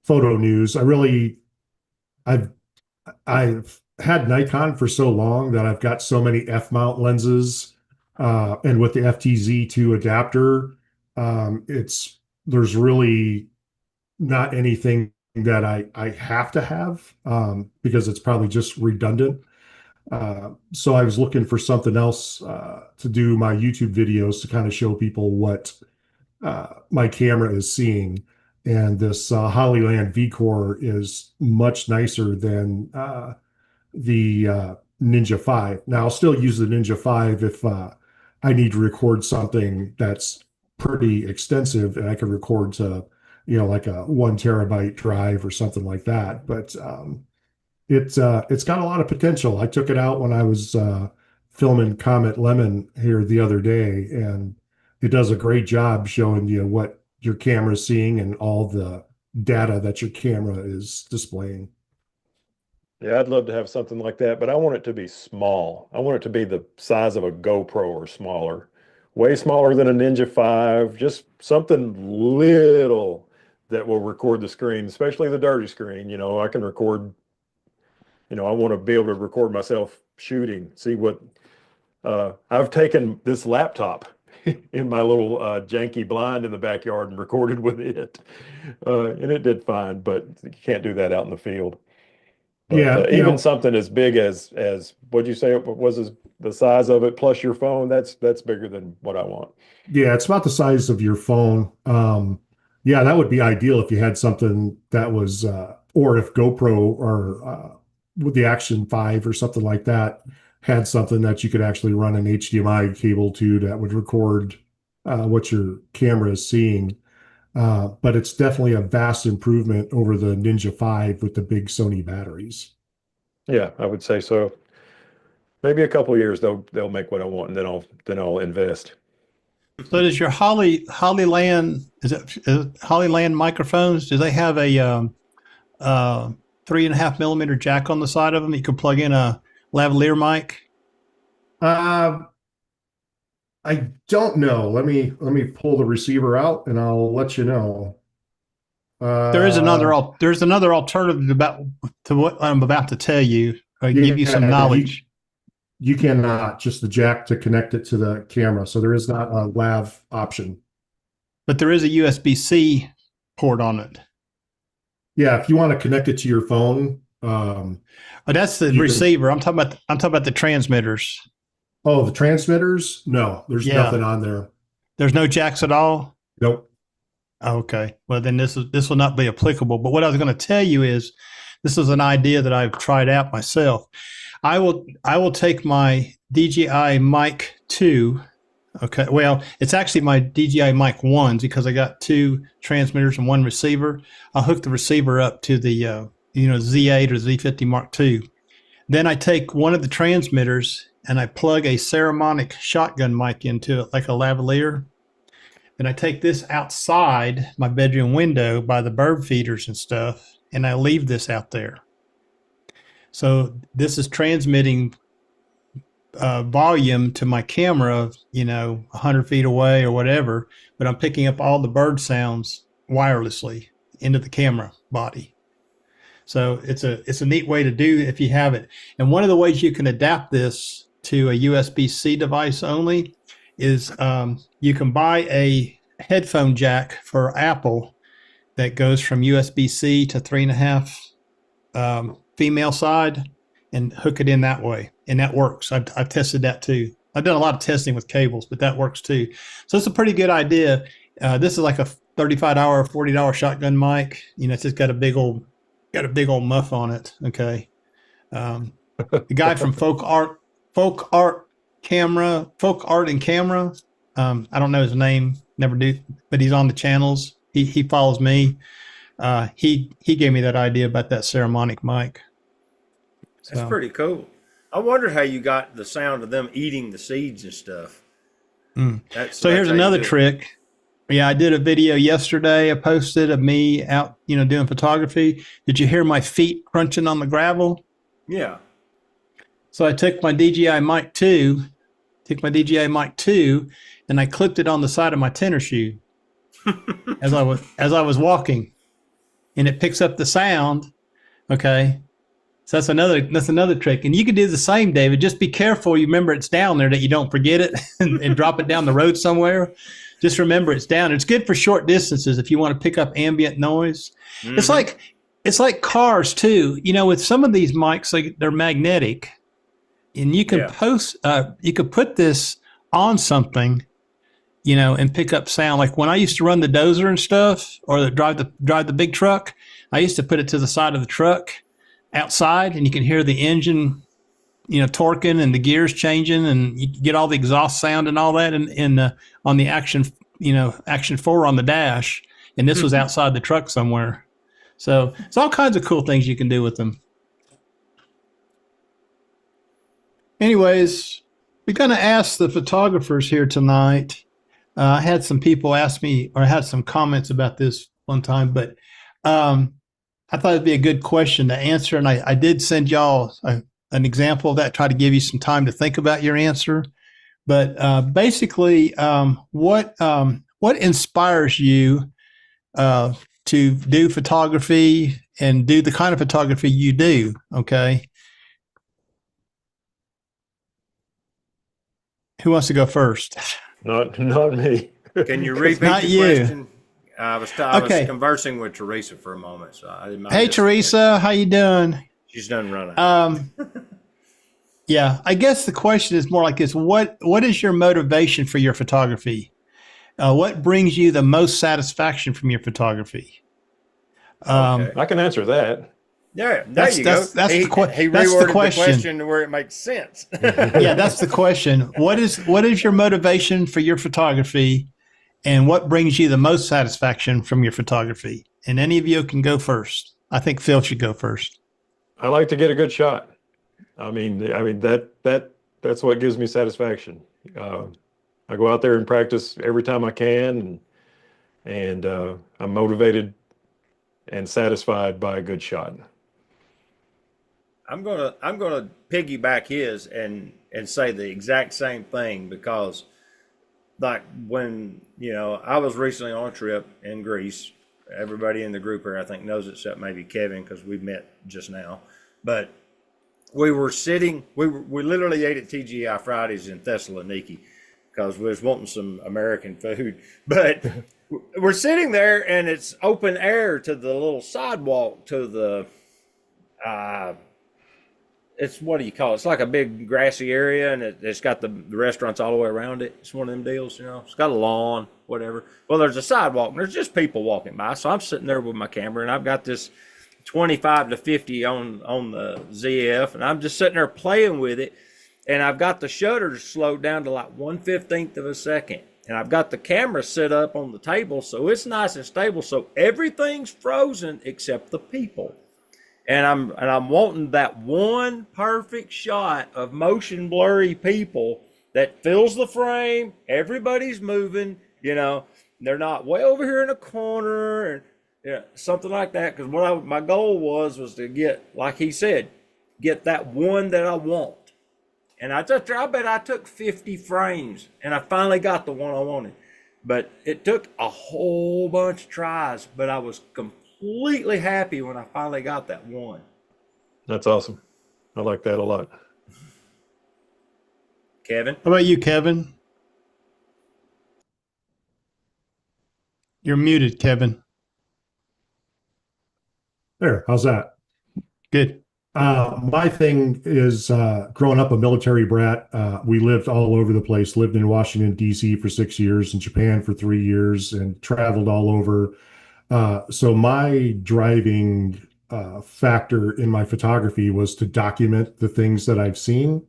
Speaker 4: photo news. I've I've had Nikon for so long that I've got so many f-mount lenses, and with the FTZ2 adapter, there's really not anything that I have to have, because it's probably just redundant. So I was looking for something else to do my YouTube videos to kind of show people what my camera is seeing. And this Hollyland V-Core is much nicer than the Ninja 5. Now, I'll still use the Ninja 5 if I need to record something that's pretty extensive and I can record to, like a 1 terabyte drive or something like that. But it's got a lot of potential. I took it out when I was filming Comet Lemon here the other day, and it does a great job showing you what your camera is seeing and all the data that your camera is displaying.
Speaker 3: Yeah, I'd love to have something like that, but I want it to be small. I want it to be the size of a GoPro or smaller, way smaller than a Ninja 5, just something little that will record the screen, especially the dirty screen. I can record, I want to be able to record myself shooting, see what I've taken this laptop in my little janky blind in the backyard and recorded with it. And it did fine, but you can't do that out in the field. But
Speaker 4: Yeah,
Speaker 3: even something as big as what'd you say it was, the size of it plus your phone, that's bigger than what I want.
Speaker 4: yeah, it's about the size of your phone. Yeah, that would be ideal if you had something that was, or if GoPro or with the Action 5 or something like that had something that you could actually run an HDMI cable to that would record what your camera is seeing. But it's definitely a vast improvement over the Ninja 5 with the big Sony batteries.
Speaker 3: Yeah, I would say so. Maybe a couple of years they'll make what I want, and then I'll invest.
Speaker 1: So does your Hollyland Hollyland microphones? Do they have a 3.5 millimeter jack on the side of them? You can plug in a lavalier mic.
Speaker 4: I don't know. Let me pull the receiver out and I'll let you know.
Speaker 1: There's another alternative to what I'm about to tell you. Give you some knowledge.
Speaker 4: You cannot just the jack to connect it to the camera. So there is not a lav option.
Speaker 1: But there is a USB-C port on it.
Speaker 4: Yeah, if you want to connect it to your phone.
Speaker 1: That's the receiver. I'm talking about the transmitters.
Speaker 4: Oh, the transmitters? No, there's nothing on there.
Speaker 1: There's no jacks at all?
Speaker 4: Nope.
Speaker 1: Okay. Well, then this will not be applicable. But what I was going to tell you is this is an idea that I've tried out myself. I will take my DJI Mic 2. Okay. Well, it's actually my DJI Mic 1s because I got 2 transmitters and 1 receiver. I'll hook the receiver up to the Z8 or Z50 Mark II. Then I take one of the transmitters and I plug a Saramonic shotgun mic into it like a lavalier. Then I take this outside my bedroom window by the bird feeders and stuff, and I leave this out there. So this is transmitting volume to my camera, 100 feet away or whatever, but I'm picking up all the bird sounds wirelessly into the camera body. So it's a neat way to do if you have it. And one of the ways you can adapt this to a USB-C device only, is you can buy a headphone jack for Apple, that goes from USB-C to 3.5 female side and hook it in that way. And that works. I've tested that too. I've done a lot of testing with cables, but that works too. So it's a pretty good idea. This is like a $35, $40 shotgun mic. You know, it's just got a big old muff on it. Okay. The guy from Folk Art and Camera. I don't know his name, never do, but he's on the channels. He follows me. He gave me that idea about that ceremonic mic.
Speaker 2: That's pretty cool. I wonder how you got the sound of them eating the seeds and stuff.
Speaker 1: So here's another trick. Yeah, I did a video yesterday. I posted of me out, doing photography. Did you hear my feet crunching on the gravel?
Speaker 2: Yeah.
Speaker 1: So I took my DJI Mic 2, and I clipped it on the side of my tennis shoe as I was walking, and it picks up the sound. Okay. So that's another trick. And you can do the same, David. Just be careful. You remember it's down there, that you don't forget it and drop it down the road somewhere. Just remember it's down. It's good for short distances if you want to pick up ambient noise. Mm-hmm. It's like cars too. With some of these mics, like they're magnetic, and you can you could put this on something, and pick up sound. Like when I used to run the dozer and stuff, or drive the big truck, I used to put it to the side of the truck outside, and you can hear the engine, torquing and the gears changing, and you get all the exhaust sound and all that on the Action 4 on the dash. And this was outside the truck somewhere. So it's all kinds of cool things you can do with them. Anyways, we're going to ask the photographers here tonight. I had some people ask me, or I had some comments about this one time, but I thought it'd be a good question to answer. And I did send y'all an example of that, try to give you some time to think about your answer. But basically, what inspires you to do photography and do the kind of photography you do? Okay. Who wants to go first?
Speaker 3: Not me.
Speaker 2: Can you repeat the question? I was conversing with Teresa for a moment, so I didn't.
Speaker 1: Hey, Teresa, how you doing?
Speaker 2: She's done running.
Speaker 1: Yeah, I guess the question is more like this: What is your motivation for your photography? What brings you the most satisfaction from your photography?
Speaker 3: I can answer that.
Speaker 2: Yeah, there you go. He reworded the question to where it makes sense.
Speaker 1: Yeah, that's the question. What is your motivation for your photography, and what brings you the most satisfaction from your photography? And any of you can go first. I think Phil should go first.
Speaker 3: I like to get a good shot. I mean that's what gives me satisfaction. I go out there and practice every time I can, and I'm motivated and satisfied by a good shot.
Speaker 2: I'm gonna piggyback his and say the exact same thing, because like when I was recently on a trip in Greece. Everybody in the group here I think knows, except maybe Kevin, because we met just now. But we were sitting. We literally ate at TGI Fridays in Thessaloniki because we was wanting some American food. But we're sitting there, and it's open air to the little sidewalk to the. It's, what do you call it? It's like a big grassy area, and it's got the restaurants all the way around it. It's one of them deals, It's got a lawn, whatever. Well, there's a sidewalk, and there's just people walking by. So I'm sitting there with my camera, and I've got this 25 to 50 on the ZF, and I'm just sitting there playing with it, and I've got the shutter slowed down to like 1/15 of a second, and I've got the camera set up on the table, so it's nice and stable. So everything's frozen except the people. And I'm wanting that one perfect shot of motion blurry people that fills the frame. Everybody's moving, they're not way over here in a corner and something like that. Because my goal was to get, like he said, get that one that I want. And I bet I took 50 frames, and I finally got the one I wanted. But it took a whole bunch of tries, but I was completely happy when I finally got that one.
Speaker 3: That's awesome. I like that a lot.
Speaker 2: Kevin?
Speaker 1: How about you, Kevin? You're muted, Kevin.
Speaker 4: There, how's that?
Speaker 1: Good.
Speaker 4: My thing is growing up a military brat. We lived all over the place, lived in Washington, D.C. for 6 years, in Japan for 3 years, and traveled all over. So my driving factor in my photography was to document the things that I've seen,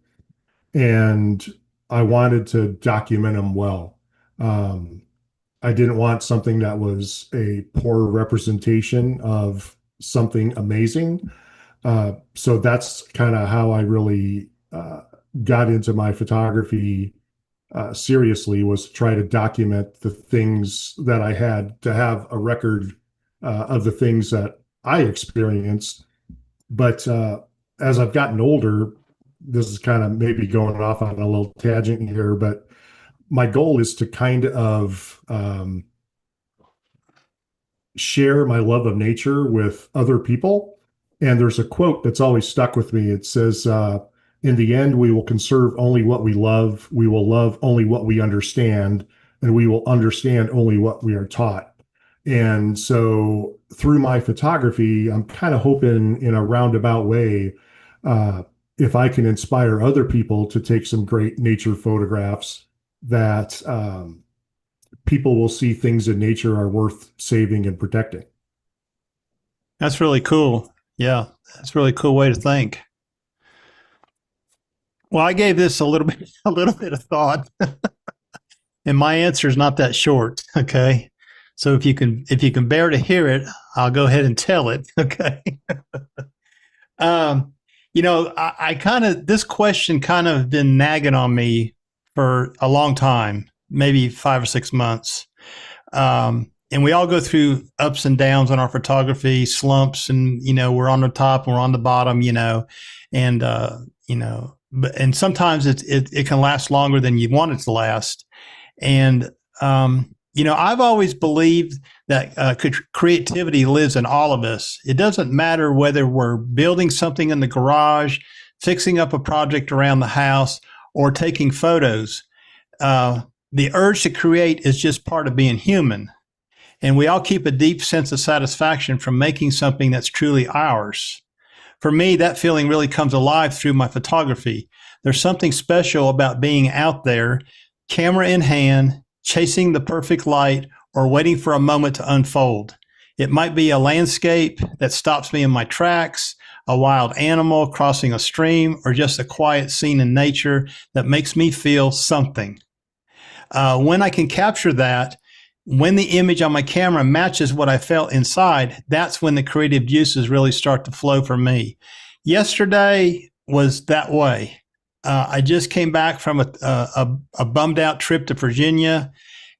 Speaker 4: and I wanted to document them well. Um, I didn't want something that was a poor representation of something amazing. So that's kind of how I really got into my photography seriously, was to try to document the things that I had, to have a record of the things that I experienced. But as I've gotten older, this is kind of maybe going off on a little tangent here, but my goal is to kind of share my love of nature with other people. And there's a quote that's always stuck with me. It says, in the end, we will conserve only what we love. We will love only what we understand, and we will understand only what we are taught. And so through my photography, I'm kind of hoping in a roundabout way, if I can inspire other people to take some great nature photographs, that people will see things in nature are worth saving and protecting.
Speaker 1: That's really cool. Yeah, that's a really cool way to think. Well, I gave this a little bit of thought, and my answer is not that short. Okay, so if you can bear to hear it, I'll go ahead and tell it. Okay. I kind of, this question kind of been nagging on me for a long time, maybe 5 or 6 months. And we all go through ups and downs on our photography, slumps, and, we're on the top and we're on the bottom, and sometimes it can last longer than you want it to last. And, I've always believed that creativity lives in all of us. It doesn't matter whether we're building something in the garage, fixing up a project around the house, or taking photos. The urge to create is just part of being human. And we all keep a deep sense of satisfaction from making something that's truly ours. For me, that feeling really comes alive through my photography. There's something special about being out there, camera in hand, chasing the perfect light, or waiting for a moment to unfold. It might be a landscape that stops me in my tracks, a wild animal crossing a stream, or just a quiet scene in nature that makes me feel something. When I can capture that, when the image on my camera matches what I felt inside, that's when the creative juices really start to flow for me. Yesterday was that way. I just came back from a bummed out trip to Virginia,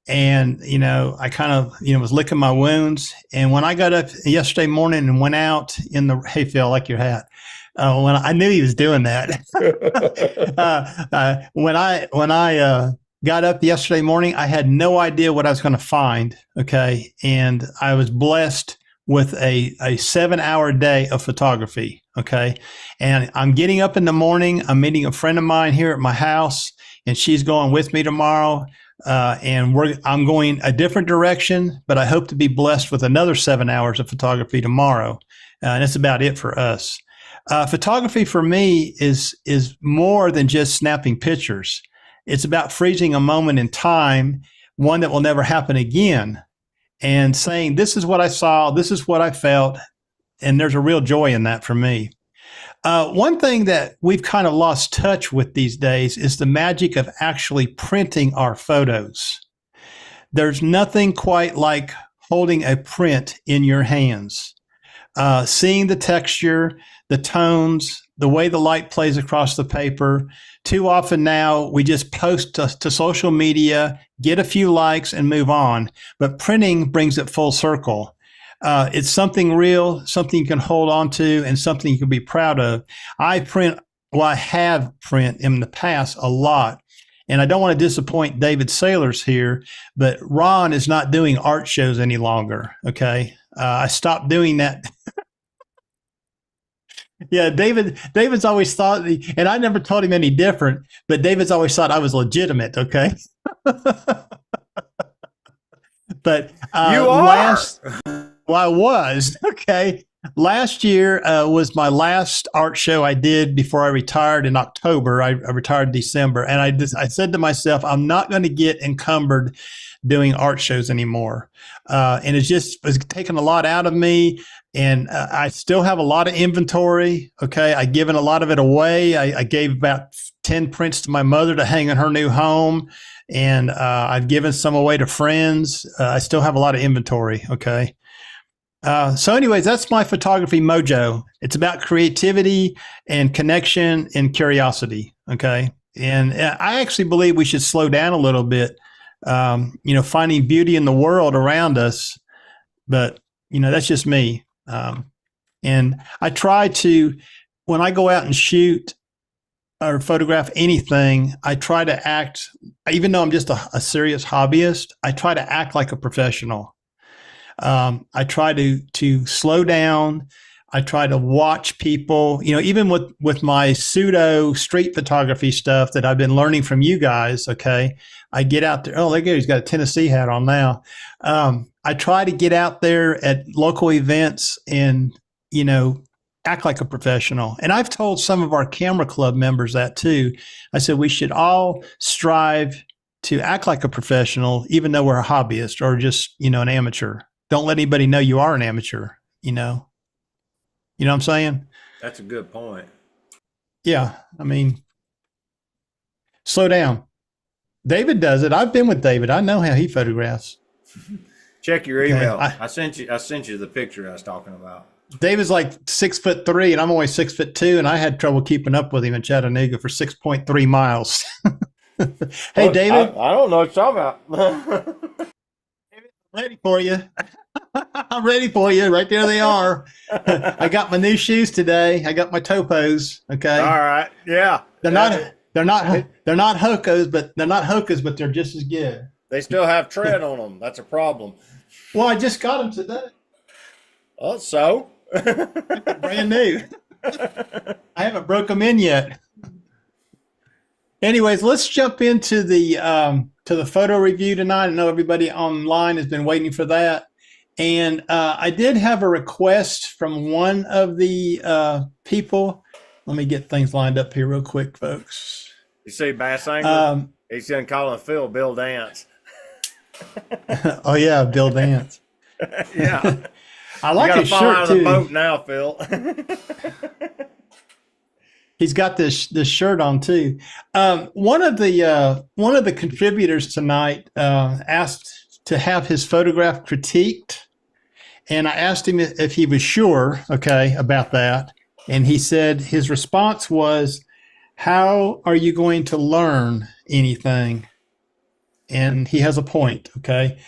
Speaker 1: and, I kind of, was licking my wounds. And when I got up yesterday morning and went out in the, hey, Phil, I like your hat. When I knew he was doing that. When I got up yesterday morning, I had no idea what I was going to find. Okay. And I was blessed with a 7-hour day of photography. Okay. And I'm getting up in the morning. I'm meeting a friend of mine here at my house, and she's going with me tomorrow. And I'm going a different direction, but I hope to be blessed with another 7 hours of photography tomorrow. And that's about it for us. Photography for me is more than just snapping pictures. It's about freezing a moment in time, one that will never happen again, and saying, this is what I saw, this is what I felt, and there's a real joy in that for me. One thing that we've kind of lost touch with these days is the magic of actually printing our photos. There's nothing quite like holding a print in your hands, seeing the texture, the tones, the way the light plays across the paper. Too often now, we just post to social media, get a few likes, and move on. But printing brings it full circle. It's something real, something you can hold on to, and something you can be proud of. I have print in the past a lot. And I don't want to disappoint David Sailors here, but Ron is not doing art shows any longer. Okay. I stopped doing that. Yeah, David's always thought, and I never told him any different, but David's always thought I was legitimate, okay? But
Speaker 2: you are.
Speaker 1: Well, I was, okay. last year was my last art show I did before I retired in October. I retired in December, and I said to myself, I'm not going to get encumbered doing art shows anymore. And it was taking a lot out of me. And I still have a lot of inventory. Okay. I've given a lot of it away. I gave about 10 prints to my mother to hang in her new home. And I've given some away to friends. I still have a lot of inventory. Okay. So anyways, that's my photography mojo. It's about creativity and connection and curiosity. Okay. And I actually believe we should slow down a little bit, finding beauty in the world around us. But, that's just me. And I try to, when I go out and shoot or photograph anything, I try to act, even though I'm just a serious hobbyist, I try to act like a professional. I try to slow down. I try to watch people, even with my pseudo street photography stuff that I've been learning from you guys. Okay. I get out there. Oh, look at, he's got a Tennessee hat on now. I try to get out there at local events and, act like a professional. And I've told some of our camera club members that too. I said, we should all strive to act like a professional, even though we're a hobbyist or just, an amateur. Don't let anybody know you are an amateur, You know what I'm saying?
Speaker 2: That's a good point.
Speaker 1: Yeah. I mean, slow down. David does it. I've been with David. I know how he photographs.
Speaker 2: Check your email. I sent you the picture I was talking about.
Speaker 1: David's like 6'3" and I'm only 6'2", and I had trouble keeping up with him in Chattanooga for 6.3 miles. Hey, David.
Speaker 2: I don't know what you're talking about.
Speaker 1: Ready for you. I'm ready for you. Right there they are. I got my new shoes today. I got my Topos. Okay.
Speaker 2: All right. Yeah.
Speaker 1: They're not Hokos, but they're just as good.
Speaker 2: They still have tread on them. That's a problem.
Speaker 1: Well, I just got them today.
Speaker 2: Oh, so?
Speaker 1: Brand new. I haven't broke them in yet. Anyways, let's jump into the photo review tonight. I know everybody online has been waiting for that. And I did have a request from one of the people. Let me get things lined up here real quick, folks.
Speaker 2: You see Bass Angler? He's going to call him Phil Bill Dance.
Speaker 1: Oh, yeah, Bill Dance.
Speaker 2: Yeah.
Speaker 1: I like his shirt,
Speaker 2: out of
Speaker 1: too.
Speaker 2: the boat now, Phil.
Speaker 1: He's got this shirt on too. One of the contributors tonight asked to have his photograph critiqued, and I asked him if he was sure, about that, and he said his response was, "How are you going to learn anything?" And he has a point. Okay.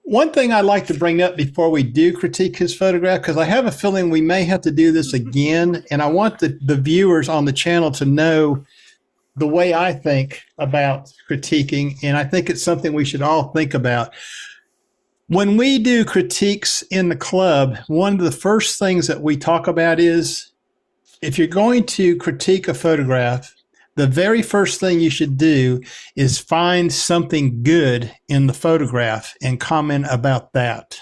Speaker 1: One thing I'd like to bring up before we do critique his photograph, because I have a feeling we may have to do this again, and I want the viewers on the channel to know the way I think about critiquing, and I think it's something we should all think about. When we do critiques in the club, one of the first things that we talk about is, if you're going to critique a photograph, the very first thing you should do is find something good in the photograph and comment about that.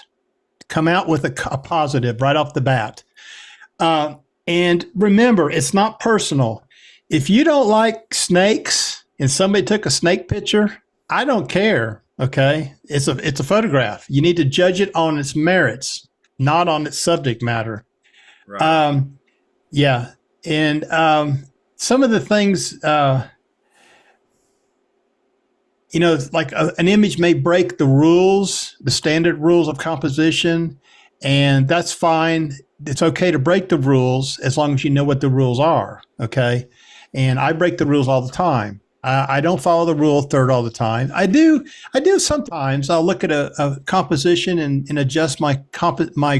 Speaker 1: Come out with a positive right off the bat. And remember, it's not personal. If you don't like snakes and somebody took a snake picture, I don't care. Okay. It's a photograph. You need to judge it on its merits, not on its subject matter.
Speaker 2: Right.
Speaker 1: Yeah. And, some of the things, like an image may break the rules, the standard rules of composition, and that's fine. It's okay to break the rules as long as you know what the rules are, okay? And I break the rules all the time. I don't follow the rule of third all the time. I do sometimes. I'll look at a composition and adjust my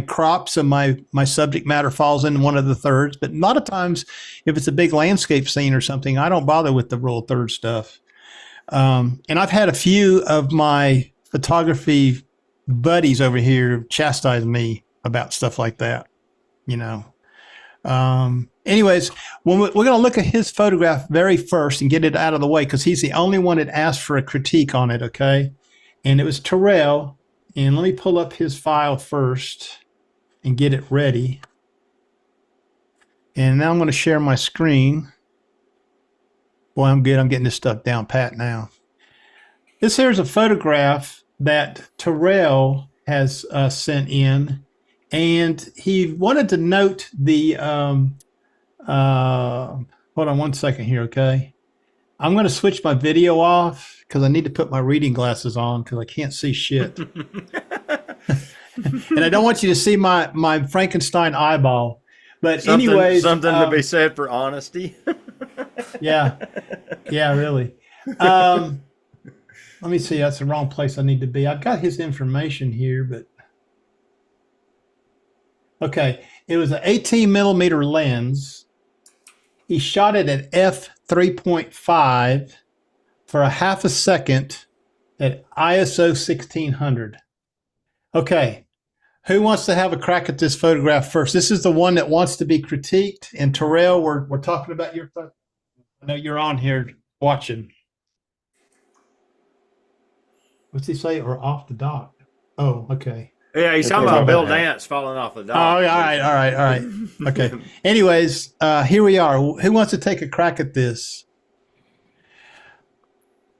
Speaker 1: crop so my subject matter falls in one of the thirds. But a lot of times, if it's a big landscape scene or something, I don't bother with the rule of third stuff. And I've had a few of my photography buddies over here chastise me about stuff like that, Anyways, we're going to look at his photograph very first and get it out of the way because he's the only one that asked for a critique on it, okay? And it was Terrell. And let me pull up his file first and get it ready. And now I'm going to share my screen. Boy, I'm good. I'm getting this stuff down pat now. This here's a photograph that Terrell has sent in, and he wanted to note the. Hold on one second here, okay? I'm going to switch my video off because I need to put my reading glasses on because I can't see shit. And I don't want you to see my Frankenstein eyeball. But anyways,
Speaker 2: something to be said for honesty.
Speaker 1: yeah, really. Let me see. That's the wrong place I need to be. I've got his information here, but okay. It was an 18 millimeter lens. He shot it at f3.5 for a half a second at ISO 1600. Okay. Who wants to have a crack at this photograph first? This is the one that wants to be critiqued. And Terrell, we're talking about your photo. I know you're on here watching. What's he say? Or off the dock? Oh, okay.
Speaker 2: Yeah, he's talking about Bill Dance falling off the dock.
Speaker 1: Oh, all right. Okay. Anyways, here we are. Who wants to take a crack at this?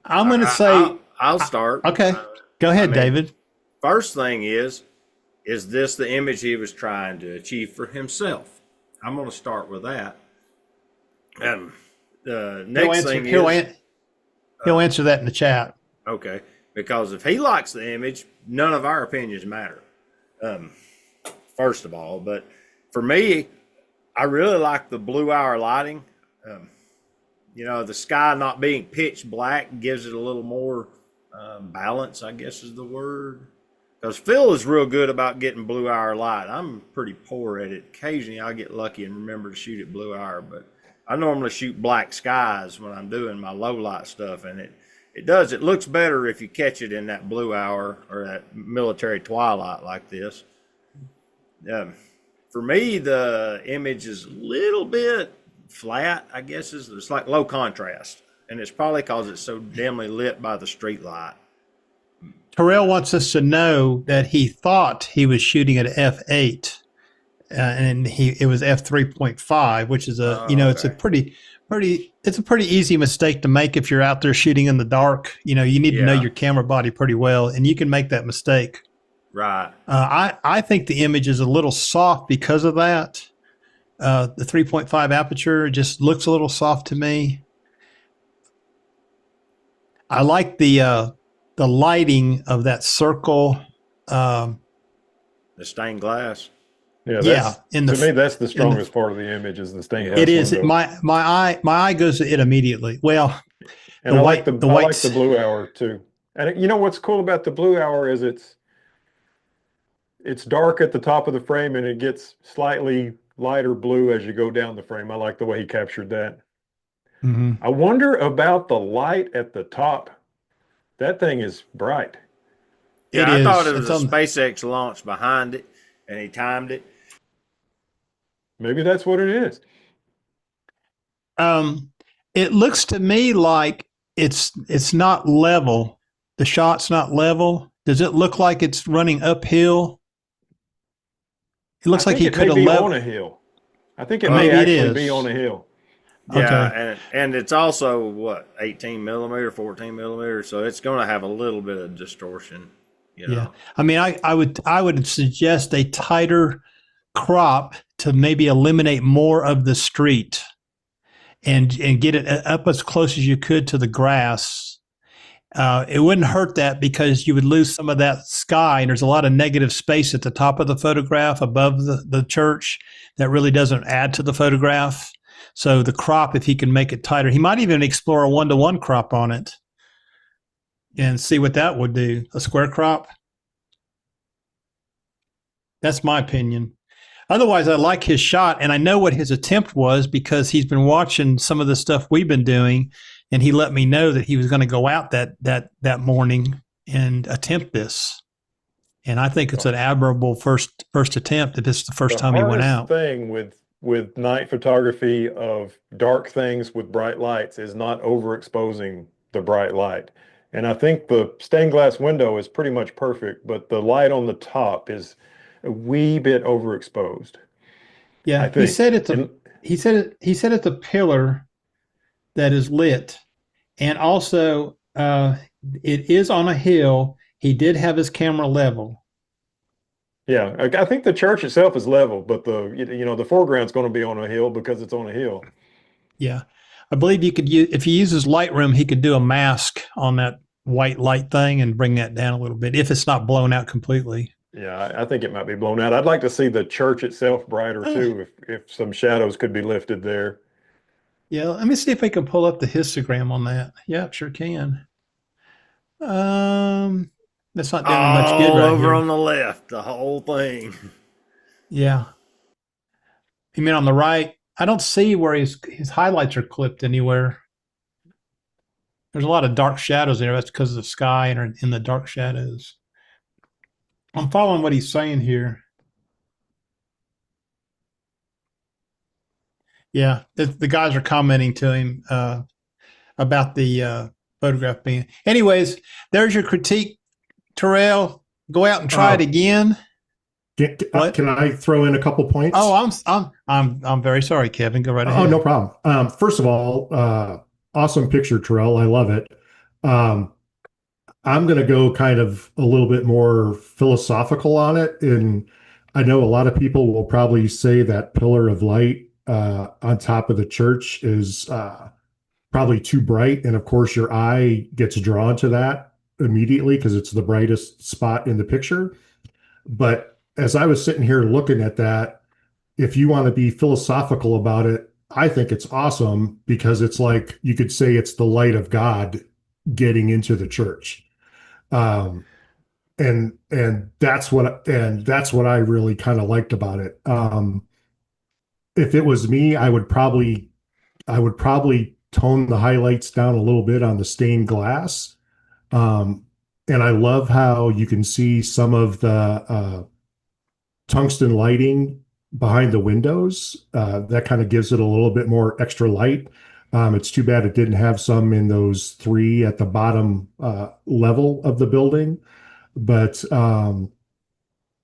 Speaker 1: I'm going to say.
Speaker 2: I'll start.
Speaker 1: Okay. Go ahead, David.
Speaker 2: First thing is this the image he was trying to achieve for himself? I'm going to start with that. The next thing is.
Speaker 1: He'll answer that in the chat.
Speaker 2: Okay. Because if he likes the image, none of our opinions matter. First of all, but for me, I really like the blue hour lighting. The sky not being pitch black gives it a little more balance, I guess is the word. Because Phil is real good about getting blue hour light. I'm pretty poor at it. Occasionally I'll get lucky and remember to shoot at blue hour, but I normally shoot black skies when I'm doing my low light stuff, and it looks better if you catch it in that blue hour or that military twilight like this. For me, the image is a little bit flat, I guess. It's like low contrast, and it's probably because it's so dimly lit by the street light.
Speaker 1: Terrell wants us to know that he thought he was shooting at f8, and it was f3.5, which is it's a pretty easy mistake to make if you're out there shooting in the dark. You need to know your camera body pretty well, and you can make that mistake.
Speaker 2: Right.
Speaker 1: I think the image is a little soft because of that. The 3.5 aperture just looks a little soft to me. I like the lighting of that circle.
Speaker 2: The stained glass.
Speaker 3: Yeah. To me, that's the strongest part of the image is the stained glass.
Speaker 1: It is.
Speaker 3: Window.
Speaker 1: My eye goes to it immediately. Well,
Speaker 3: and I like the blue hour too. And what's cool about the blue hour is it's dark at the top of the frame and it gets slightly lighter blue as you go down the frame. I like the way he captured that.
Speaker 1: Mm-hmm.
Speaker 3: I wonder about the light at the top. That thing is bright.
Speaker 2: Yeah, I thought it was a SpaceX launch behind it, and he timed it.
Speaker 3: Maybe that's what it is.
Speaker 1: It looks to me like it's not level. The shot's not level. Does it look like it's running uphill? It looks like he could have leveled
Speaker 3: on a hill. I think it may actually be on a hill.
Speaker 2: Yeah,
Speaker 1: okay.
Speaker 2: and it's also 18 millimeter, 14 millimeter, so it's going to have a little bit of distortion.
Speaker 1: Yeah, I mean, I would suggest a tighter crop to maybe eliminate more of the street, and get it up as close as you could to the grass. It wouldn't hurt that because you would lose some of that sky, and there's a lot of negative space at the top of the photograph above the church that really doesn't add to the photograph. So the crop, if he can make it tighter, he might even explore a 1-to-1 crop on it and see what that would do. A square crop. That's my opinion. Otherwise, I like his shot, and I know what his attempt was because he's been watching some of the stuff we've been doing, and he let me know that he was going to go out that morning and attempt this. And I think it's an admirable first attempt if it's the first time he went out.
Speaker 3: The thing with night photography of dark things with bright lights is not overexposing the bright light. And I think the stained glass window is pretty much perfect, but the light on the top is a wee bit overexposed.
Speaker 1: Yeah, he said it's he said it's a pillar that is lit, and also it is on a hill. He did have his camera level.
Speaker 3: Yeah, I think the church itself is level, but the foreground's going to be on a hill because it's on a hill.
Speaker 1: Yeah, I believe you could use if he uses Lightroom, he could do a mask on that white light thing and bring that down a little bit if it's not blown out completely.
Speaker 3: Yeah, I think it might be blown out. I'd like to see the church itself brighter too, if some shadows could be lifted there.
Speaker 1: Yeah, let me see if I can pull up the histogram on that. Yeah, sure can. Um, that's not doing me much good
Speaker 2: All
Speaker 1: right
Speaker 2: over
Speaker 1: here.
Speaker 2: on the left, the whole thing.
Speaker 1: Yeah, you mean on the right? I don't see where his highlights are clipped anywhere. There's a lot of dark shadows there. That's because of the sky and in the dark shadows. I'm following what he's saying here. Yeah, the guys are commenting to him about the photograph being. Anyways, there's your critique, Terrell. Go out and try it again.
Speaker 4: Can I throw in a couple points?
Speaker 1: Oh, I'm very sorry, Kevin. Go right ahead.
Speaker 4: Oh, no problem. First of all, awesome picture, Terrell. I love it. I'm going to go kind of a little bit more philosophical on it. And I know a lot of people will probably say that pillar of light on top of the church is probably too bright. And of course, your eye gets drawn to that immediately because it's the brightest spot in the picture. But as I was sitting here looking at that, if you want to be philosophical about it, I think it's awesome because it's like you could say it's the light of God getting into the church. And that's what I really kind of liked about it. If it was me, I would probably tone the highlights down a little bit on the stained glass. And I love how you can see some of the tungsten lighting behind the windows. That kind of gives it a little bit more extra light. It's too bad it didn't have some in those three at the bottom level of the building. But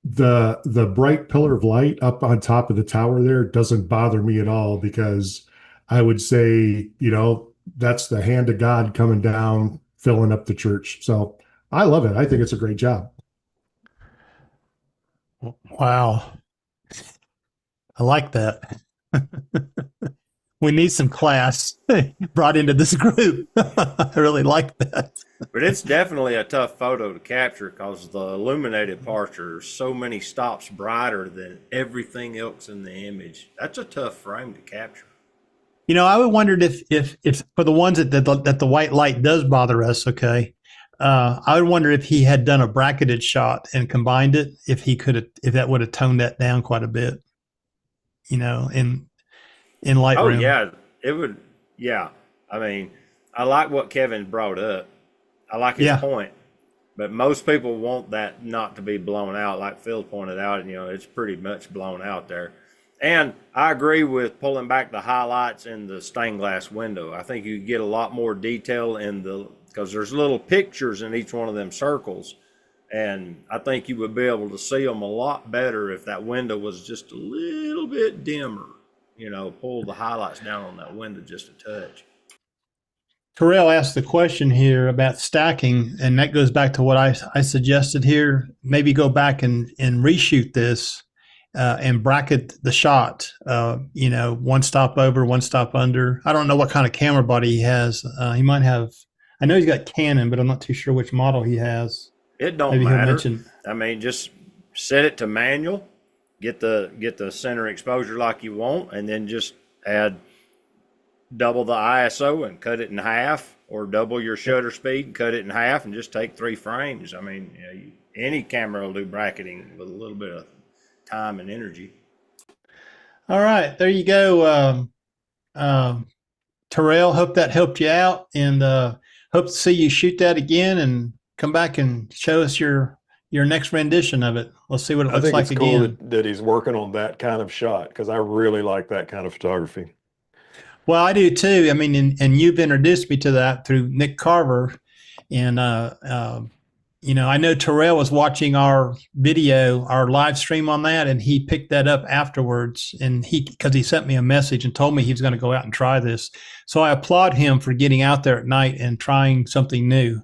Speaker 4: the bright pillar of light up on top of the tower there doesn't bother me at all because I would say, that's the hand of God coming down, filling up the church. So I love it. I think it's a great job.
Speaker 1: Wow, I like that. We need some class brought into this group. I really like that.
Speaker 2: But it's definitely a tough photo to capture because the illuminated parts are so many stops brighter than everything else in the image. That's a tough frame to capture.
Speaker 1: I would wondered if for the ones that the white light does bother us, okay. I would wonder if he had done a bracketed shot and combined it, if that would have toned that down quite a bit, in Lightroom.
Speaker 2: Oh yeah, it would. Yeah, I mean, I like what Kevin brought up. I like his point, but most people want that not to be blown out, like Phil pointed out. And it's pretty much blown out there. And I agree with pulling back the highlights in the stained glass window. I think you get a lot more detail because there's little pictures in each one of them circles. And I think you would be able to see them a lot better if that window was just a little bit dimmer. Pull the highlights down on that window just a touch.
Speaker 1: Terrell asked the question here about stacking, and that goes back to what I suggested here. Maybe go back and reshoot this and bracket the shot. One stop over, one stop under. I don't know what kind of camera body he has. He might have. I know he's got Canon, but I'm not too sure which model he has.
Speaker 2: It don't matter. I mean, just set it to manual. Get the center exposure like you want, and then just add double the ISO and cut it in half, or double your shutter speed and cut it in half, and just take 3 frames. I mean, any camera will do bracketing with a little bit of time and energy.
Speaker 1: All right, there you go, Terrell. Hope that helped you out, and hope to see you shoot that again and come back and show us your next rendition of it. Let's see what it looks like again.
Speaker 3: I think it's cool that he's working on that kind of shot because I really like that kind of photography.
Speaker 1: Well, I do too. I mean, and you've introduced me to that through Nick Carver, and I know Terrell was watching our video, our live stream on that, and he picked that up afterwards. And because he sent me a message and told me he was going to go out and try this. So I applaud him for getting out there at night and trying something new.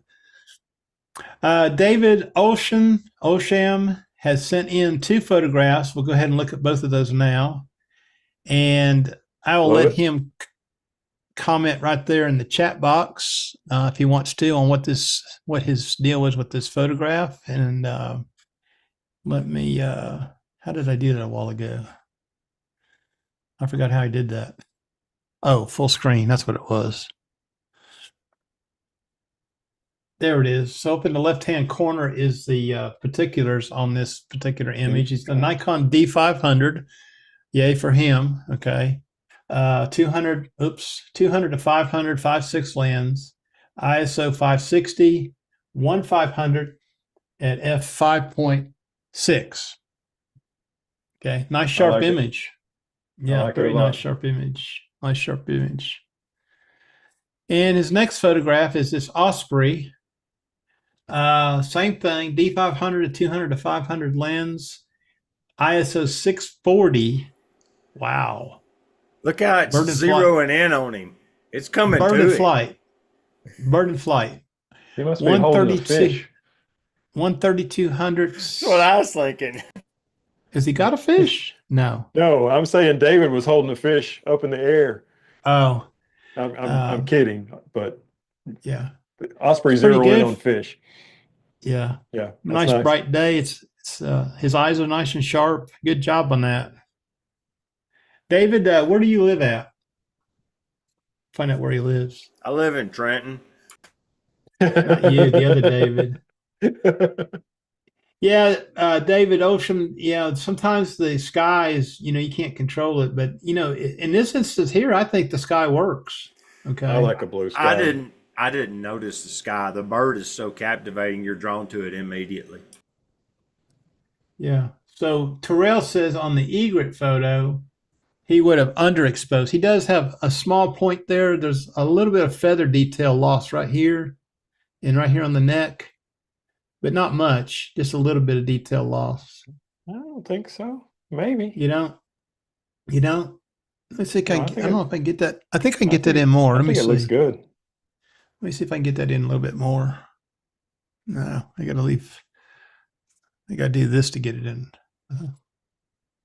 Speaker 1: David Olsham has sent in 2 photographs. We'll go ahead and look at both of those now. And I will let him comment right there in the chat box if he wants to on what his deal is with this photograph. And let me how did I do that a while ago? I forgot how I did that. Oh, full screen, that's what it was. There it is. So up in the left-hand corner is the particulars on this particular image. It's the Nikon D500. Yay for him. Okay. 200 to 500, 5.6 lens, ISO 560, 1/500 at f5.6. Okay, nice sharp image. Yeah, very nice sharp image. Nice sharp image. And his next photograph is this Osprey. Same thing, D500 to 200 to 500 lens, ISO 640. Wow.
Speaker 2: Look how it's zeroing in on him. It's coming to him.
Speaker 1: Bird in flight.
Speaker 3: He must be holding a fish.
Speaker 1: 13200.
Speaker 2: That's what I was thinking.
Speaker 1: Has he got a fish? No.
Speaker 3: No, I'm saying David was holding a fish up in the air.
Speaker 1: Oh.
Speaker 3: I'm kidding, but
Speaker 1: yeah.
Speaker 3: Osprey's zeroing in on fish.
Speaker 1: Yeah.
Speaker 3: Yeah.
Speaker 1: Nice bright day. It's his eyes are nice and sharp. Good job on that. David, where do you live at? Find out where he lives.
Speaker 2: I live in Trenton.
Speaker 1: Not you, the other David. Yeah, David Ocean. Yeah, sometimes the sky is, you can't control it, but in this instance here, I think the sky works. Okay.
Speaker 3: I like a blue sky.
Speaker 2: I didn't notice the sky. The bird is so captivating, you're drawn to it immediately.
Speaker 1: Yeah. So Terrell says on the egret photo, he would have underexposed. He does have a small point there. There's a little bit of feather detail lost right here and right here on the neck, but not much, just a little bit of detail lost.
Speaker 3: I don't think so. Maybe.
Speaker 1: You don't? Let's see if I don't know if I can get that. I think I can get that in more. Let me see.
Speaker 3: It looks good.
Speaker 1: Let me see if I can get that in a little bit more. No, I got to leave. I got to do this to get it in.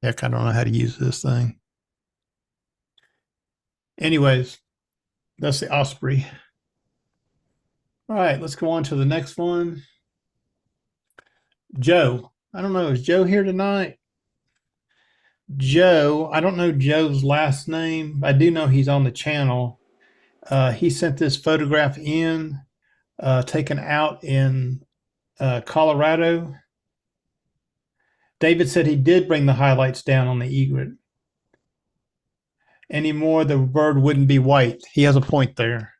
Speaker 1: Heck, I don't know how to use this thing. Anyways, that's the Osprey. All right, let's go on to the next one. Joe. I don't know. Is Joe here tonight? Joe. I don't know Joe's last name. I do know he's on the channel. He sent this photograph in, taken out in Colorado. David said he did bring the highlights down on the egret. Anymore, the bird wouldn't be white. He has a point there.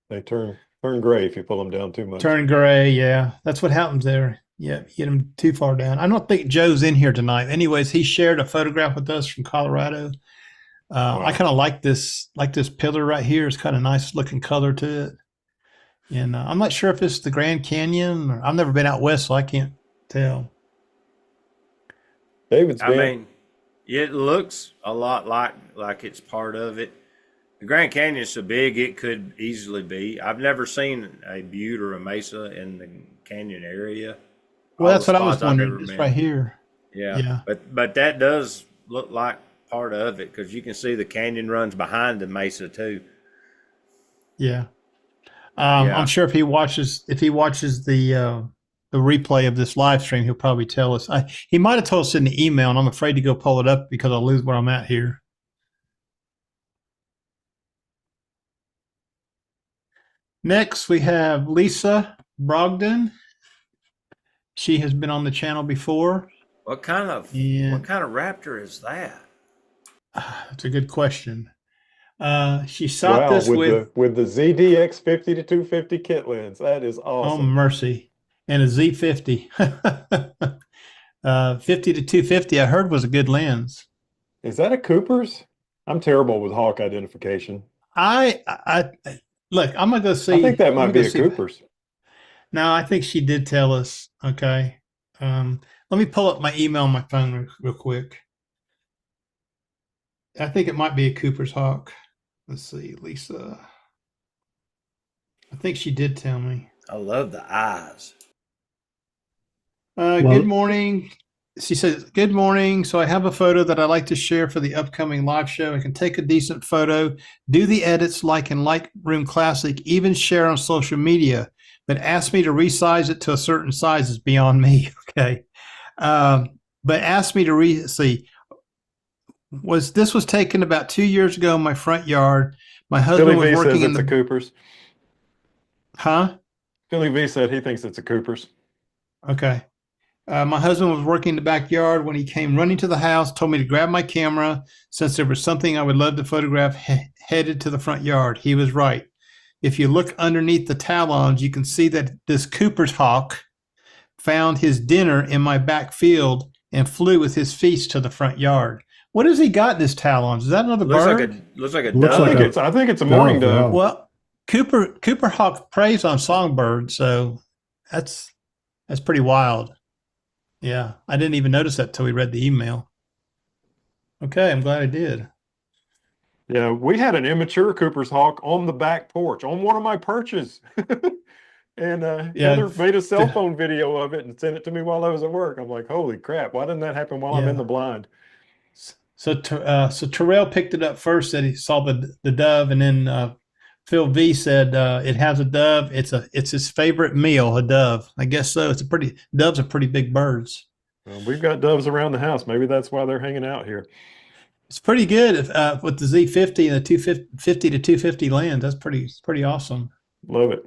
Speaker 3: They turn gray if you pull them down too much.
Speaker 1: Turn gray, yeah. That's what happens there. Yeah, you get them too far down. I don't think Joe's in here tonight. Anyways, he shared a photograph with us from Colorado. Wow. I kind of like this pillar right here. It's kind of nice looking color to it. And I'm not sure if it's the Grand Canyon. I've never been out west, so I can't tell.
Speaker 2: It looks a lot like it's part of it. The Grand Canyon is so big, it could easily be. I've never seen a butte or a mesa in the canyon area.
Speaker 1: Well, that's what I was wondering. It's right here.
Speaker 2: Yeah. But that does look like part of it because you can see the canyon runs behind the mesa too.
Speaker 1: Yeah. I'm sure if he watches the replay of this live stream, he'll probably tell us. He might have told us in the email, and I'm afraid to go pull it up because I'll lose where I'm at here. Next, we have Lisa Brogdon. She has been on the channel before.
Speaker 2: What kind of raptor is that?
Speaker 1: That's a good question. She shot this
Speaker 3: with the ZDX 50 to 250 kit lens. That is awesome.
Speaker 1: Oh mercy. And a Z50. 50 to 250 I heard was a good lens.
Speaker 3: Is that a Cooper's? I'm terrible with hawk identification.
Speaker 1: Look, I'm gonna go see.
Speaker 3: I think that might be a Cooper's.
Speaker 1: No, I think she did tell us. Okay. Let me pull up my email on my phone real quick. I think it might be a Cooper's Hawk. Let's see, Lisa. I think she did tell me.
Speaker 2: I love the eyes.
Speaker 1: Good
Speaker 4: Well,
Speaker 1: morning. She says, good morning. So I have a photo that I'd like to share for the upcoming live show. I can take a decent photo, do the edits like in Lightroom Classic, even share on social media, but ask me to resize it to a certain size is beyond me. Okay. But ask me to see. This was taken about 2 years ago in my front yard. My husband
Speaker 3: Billy
Speaker 1: was
Speaker 3: V
Speaker 1: working
Speaker 3: says
Speaker 1: in
Speaker 3: it's a
Speaker 1: the,
Speaker 3: Cooper's.
Speaker 1: huh?
Speaker 3: Billy V said he thinks it's a Cooper's.
Speaker 1: Okay. My husband was working in the backyard when he came running to the house, told me to grab my camera since there was something I would love to photograph headed to the front yard. He was right. If you look underneath the talons, you can see that this Cooper's hawk found his dinner in my back field and flew with his feast to the front yard. What has he got in his talons? Is that another bird?
Speaker 2: Looks like a
Speaker 4: Looks
Speaker 2: dove.
Speaker 4: like
Speaker 3: I think it's a mourning dove.
Speaker 1: Well, Cooper hawk preys on songbirds, so that's pretty wild. Yeah, I didn't even notice that till we read the email. Okay, I'm glad I did.
Speaker 3: Yeah, we had an immature Cooper's Hawk on the back porch on one of my perches. And
Speaker 1: Yeah.
Speaker 3: Heather made a cell phone video of it and sent it to me while I was at work. I'm like, holy crap, why didn't that happen while I'm in
Speaker 1: Yeah.
Speaker 3: the blind?
Speaker 1: So Terrell picked it up first. Said he saw the dove, and then Phil V said it has a dove. It's his favorite meal, a dove. I guess so. Doves are pretty big birds.
Speaker 3: Well, we've got doves around the house. Maybe that's why they're hanging out here.
Speaker 1: It's pretty good with the Z50 and the 250 to 250 lens. That's pretty awesome.
Speaker 3: Love it.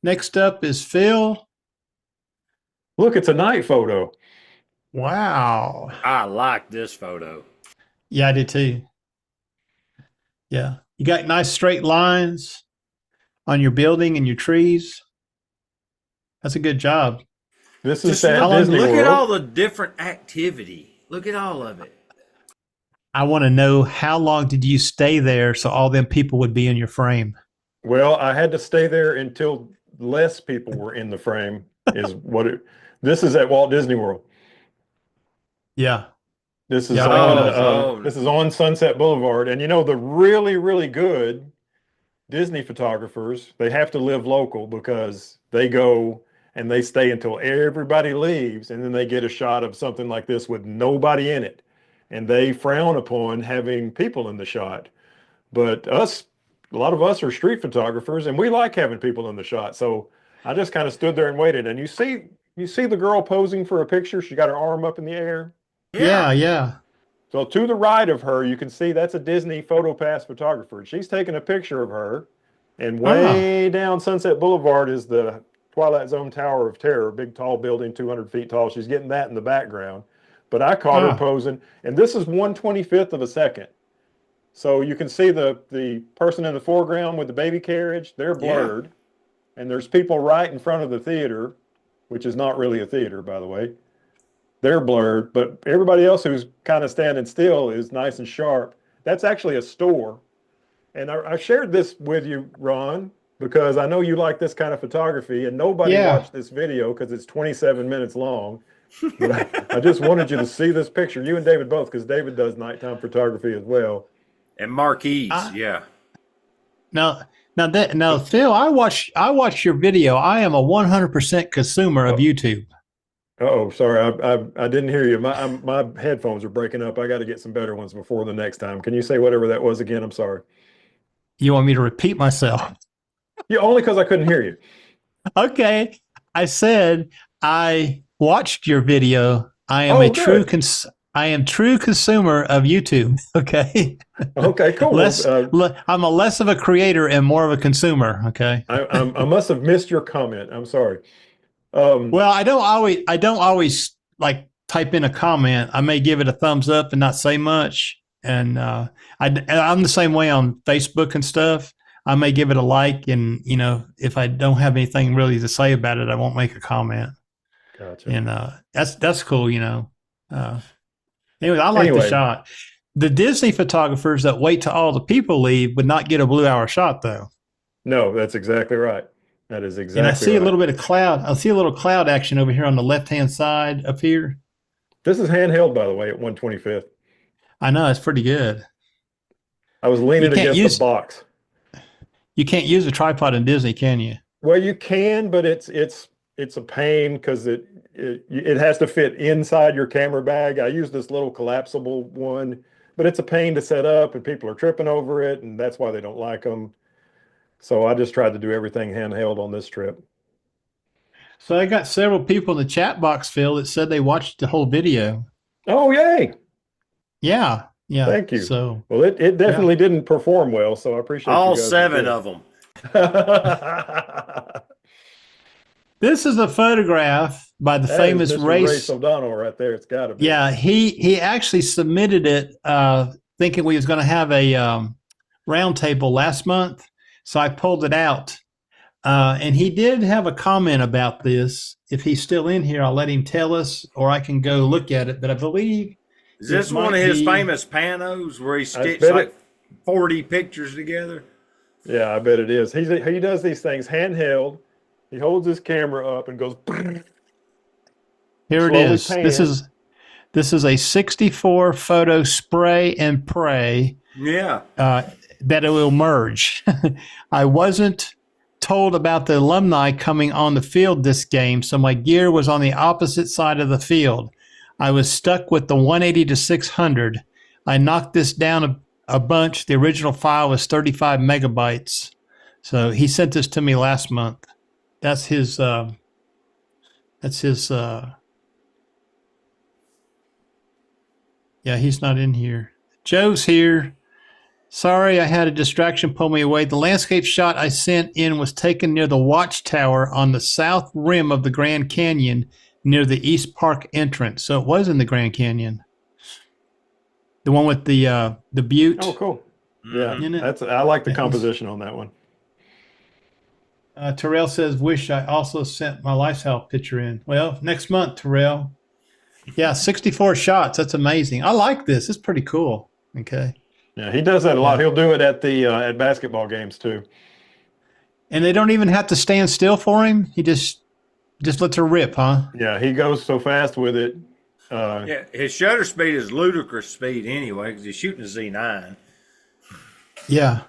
Speaker 1: Next up is Phil.
Speaker 3: Look, it's a night photo.
Speaker 1: Wow.
Speaker 2: I like this photo.
Speaker 1: Yeah, I did too. Yeah. You got nice straight lines on your building and your trees. That's a good job.
Speaker 3: This is
Speaker 2: Just
Speaker 3: at
Speaker 2: look,
Speaker 3: Disney
Speaker 2: look
Speaker 3: World.
Speaker 2: at all the different activity. Look at all of it.
Speaker 1: I want to know, how long did you stay there so all them people would be in your frame?
Speaker 3: Well, I had to stay there until less people were in the frame. This is at Walt Disney World.
Speaker 1: Yeah.
Speaker 3: This is
Speaker 1: Yeah,
Speaker 3: this is on Sunset Boulevard, and the really, really good Disney photographers, they have to live local because they go and they stay until everybody leaves, and then they get a shot of something like this with nobody in it, and they frown upon having people in the shot. But a lot of us are street photographers, and we like having people in the shot. So I just kind of stood there and waited, and you see the girl posing for a picture. She got her arm up in the air.
Speaker 1: Yeah.
Speaker 3: So to the right of her, you can see that's a Disney PhotoPass photographer. She's taking a picture of her, and way down Sunset Boulevard is the Twilight Zone Tower of Terror, big tall building, 200 feet tall. She's getting that in the background. But I caught her posing, and this is 1/25th of a second. So you can see the person in the foreground with the baby carriage, they're blurred. And there's people right in front of the theater, which is not really a theater, by the way. They're blurred, but everybody else who's kind of standing still is nice and sharp. That's actually a store. And I shared this with you, Ron, because I know you like this kind of photography, and nobody watched this video because it's 27 minutes long. But I just wanted you to see this picture, you and David both, because David does nighttime photography as well.
Speaker 2: And marquees, yeah.
Speaker 1: Now, Phil, I watched your video. I am a 100% consumer of YouTube.
Speaker 3: Oh, sorry, I didn't hear you. My headphones are breaking up. I got to get some better ones before the next time. Can you say whatever that was again? I'm sorry.
Speaker 1: You want me to repeat myself?
Speaker 3: Yeah, only because I couldn't hear you.
Speaker 1: Okay, I said I watched your video. I am I am true consumer of YouTube. Okay.
Speaker 3: Okay, cool.
Speaker 1: I'm a less of a creator and more of a consumer. Okay.
Speaker 3: I must have missed your comment. I'm sorry.
Speaker 1: Well, I don't always like type in a comment. I may give it a thumbs up and not say much. And I'm the same way on Facebook and stuff. I may give it a like, and if I don't have anything really to say about it, I won't make a comment.
Speaker 3: Gotcha.
Speaker 1: And that's cool. Anyway, I like the shot. The Disney photographers that wait till all the people leave would not get a blue hour shot, though.
Speaker 3: No, that's exactly right. That is exactly
Speaker 1: And I see
Speaker 3: right.
Speaker 1: a little bit of cloud. I see a little cloud action over here on the left-hand side up here.
Speaker 3: This is handheld, by the way, at 125th.
Speaker 1: I know, it's pretty good.
Speaker 3: I was leaning against the box.
Speaker 1: You can't use a tripod in Disney, can you?
Speaker 3: Well, you can, but it's a pain because it has to fit inside your camera bag. I use this little collapsible one, but it's a pain to set up, and people are tripping over it, and that's why they don't like them. So I just tried to do everything handheld on this trip.
Speaker 1: So I got several people in the chat box, Phil, that said they watched the whole video.
Speaker 3: Oh, yay!
Speaker 1: Yeah.
Speaker 3: Thank you.
Speaker 1: So,
Speaker 3: well, it definitely didn't perform well, so I appreciate
Speaker 2: all
Speaker 3: you guys
Speaker 2: 7 of them.
Speaker 1: this is a photograph by the famous
Speaker 3: Race O'Donnell right there. It's got to be.
Speaker 1: Yeah, he actually submitted it thinking we was going to have a roundtable last month. So I pulled it out. And he did have a comment about this. If he's still in here, I'll let him tell us, or I can go look at it. But I believe
Speaker 2: is this one of his famous panos where he stitched like 40 pictures together?
Speaker 3: Yeah, I bet it is. He does these things handheld. He holds his camera up and goes.
Speaker 1: Here it is. This is a 64 photo spray and pray.
Speaker 2: Yeah.
Speaker 1: That it will merge. I wasn't told about the alumni coming on the field this game, so my gear was on the opposite side of the field. I was stuck with the 180 to 600. I knocked this down a bunch. The original file was 35 megabytes. So he sent this to me last month. That's his yeah, he's not in here. Joe's here. Sorry, I had a distraction pull me away. The landscape shot I sent in was taken near the watchtower on the south rim of the Grand Canyon near the East Park entrance. So it was in the Grand Canyon. The one with the butte.
Speaker 3: Oh, cool. Yeah, I like the composition on that one.
Speaker 1: Terrell says, wish I also sent my lifestyle picture in. Well, next month, Terrell. Yeah, 64 shots. That's amazing. I like this. It's pretty cool. Okay.
Speaker 3: Yeah, he does that a lot. He'll do it at the at basketball games too.
Speaker 1: And they don't even have to stand still for him. He just lets her rip, huh?
Speaker 3: Yeah, he goes so fast with it.
Speaker 2: Yeah, his shutter speed is ludicrous speed anyway because he's shooting a Z9.
Speaker 1: Yeah.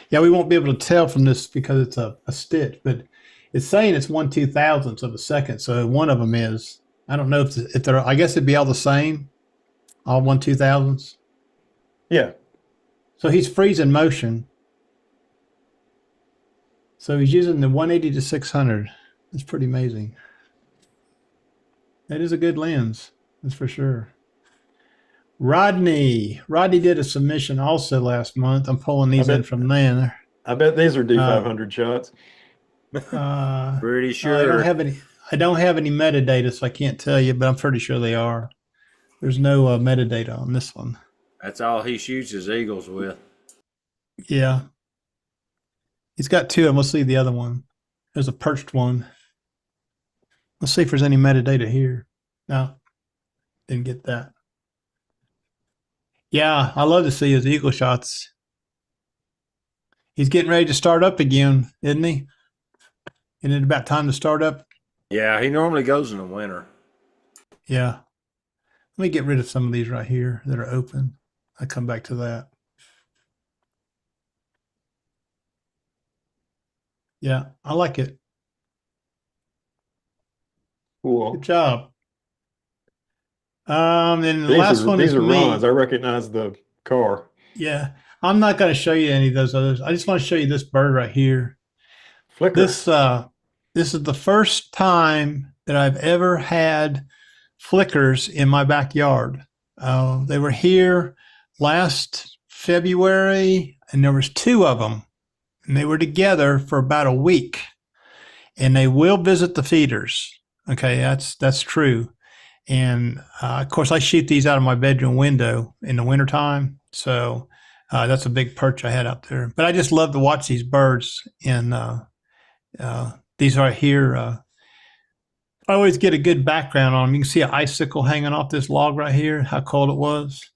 Speaker 1: Yeah, we won't be able to tell from this because it's a stitch, but it's saying it's 1/2000th of a second. So one of them is, I don't know if they're, I guess it'd be all the same, all 1/2000ths.
Speaker 3: Yeah.
Speaker 1: So he's freezing motion. So he's using the 180 to 600. It's pretty amazing. That is a good lens, that's for sure. Rodney did a submission also last month. I'm pulling these in from there.
Speaker 3: I bet these are D500 shots.
Speaker 2: Pretty sure.
Speaker 1: I don't have any metadata, so I can't tell you, but I'm pretty sure they are. There's no metadata on this one.
Speaker 2: That's all he shoots his eagles with.
Speaker 1: Yeah. He's got 2 of them. Let's see the other one. There's a perched one. Let's see if there's any metadata here. No, didn't get that. Yeah, I love to see his eagle shots. He's getting ready to start up again, isn't he? Isn't it about time to start up?
Speaker 2: Yeah, he normally goes in the winter.
Speaker 1: Yeah. Let me get rid of some of these right here that are open. I come back to that. Yeah, I like it.
Speaker 3: Cool.
Speaker 1: Good job. And the last one is
Speaker 3: these are
Speaker 1: me.
Speaker 3: Ron's. I recognize the car.
Speaker 1: Yeah, I'm not going to show you any of those others. I just want to show you this bird right here.
Speaker 3: Flicker.
Speaker 1: This is the first time that I've ever had flickers in my backyard. They were here last February, and there was 2 of them, and they were together for about a week. And they will visit the feeders. Okay, that's true. And of course, I shoot these out of my bedroom window in the wintertime. So that's a big perch I had out there. But I just love to watch these birds. And these right here, I always get a good background on them. You can see an icicle hanging off this log right here, how cold it was.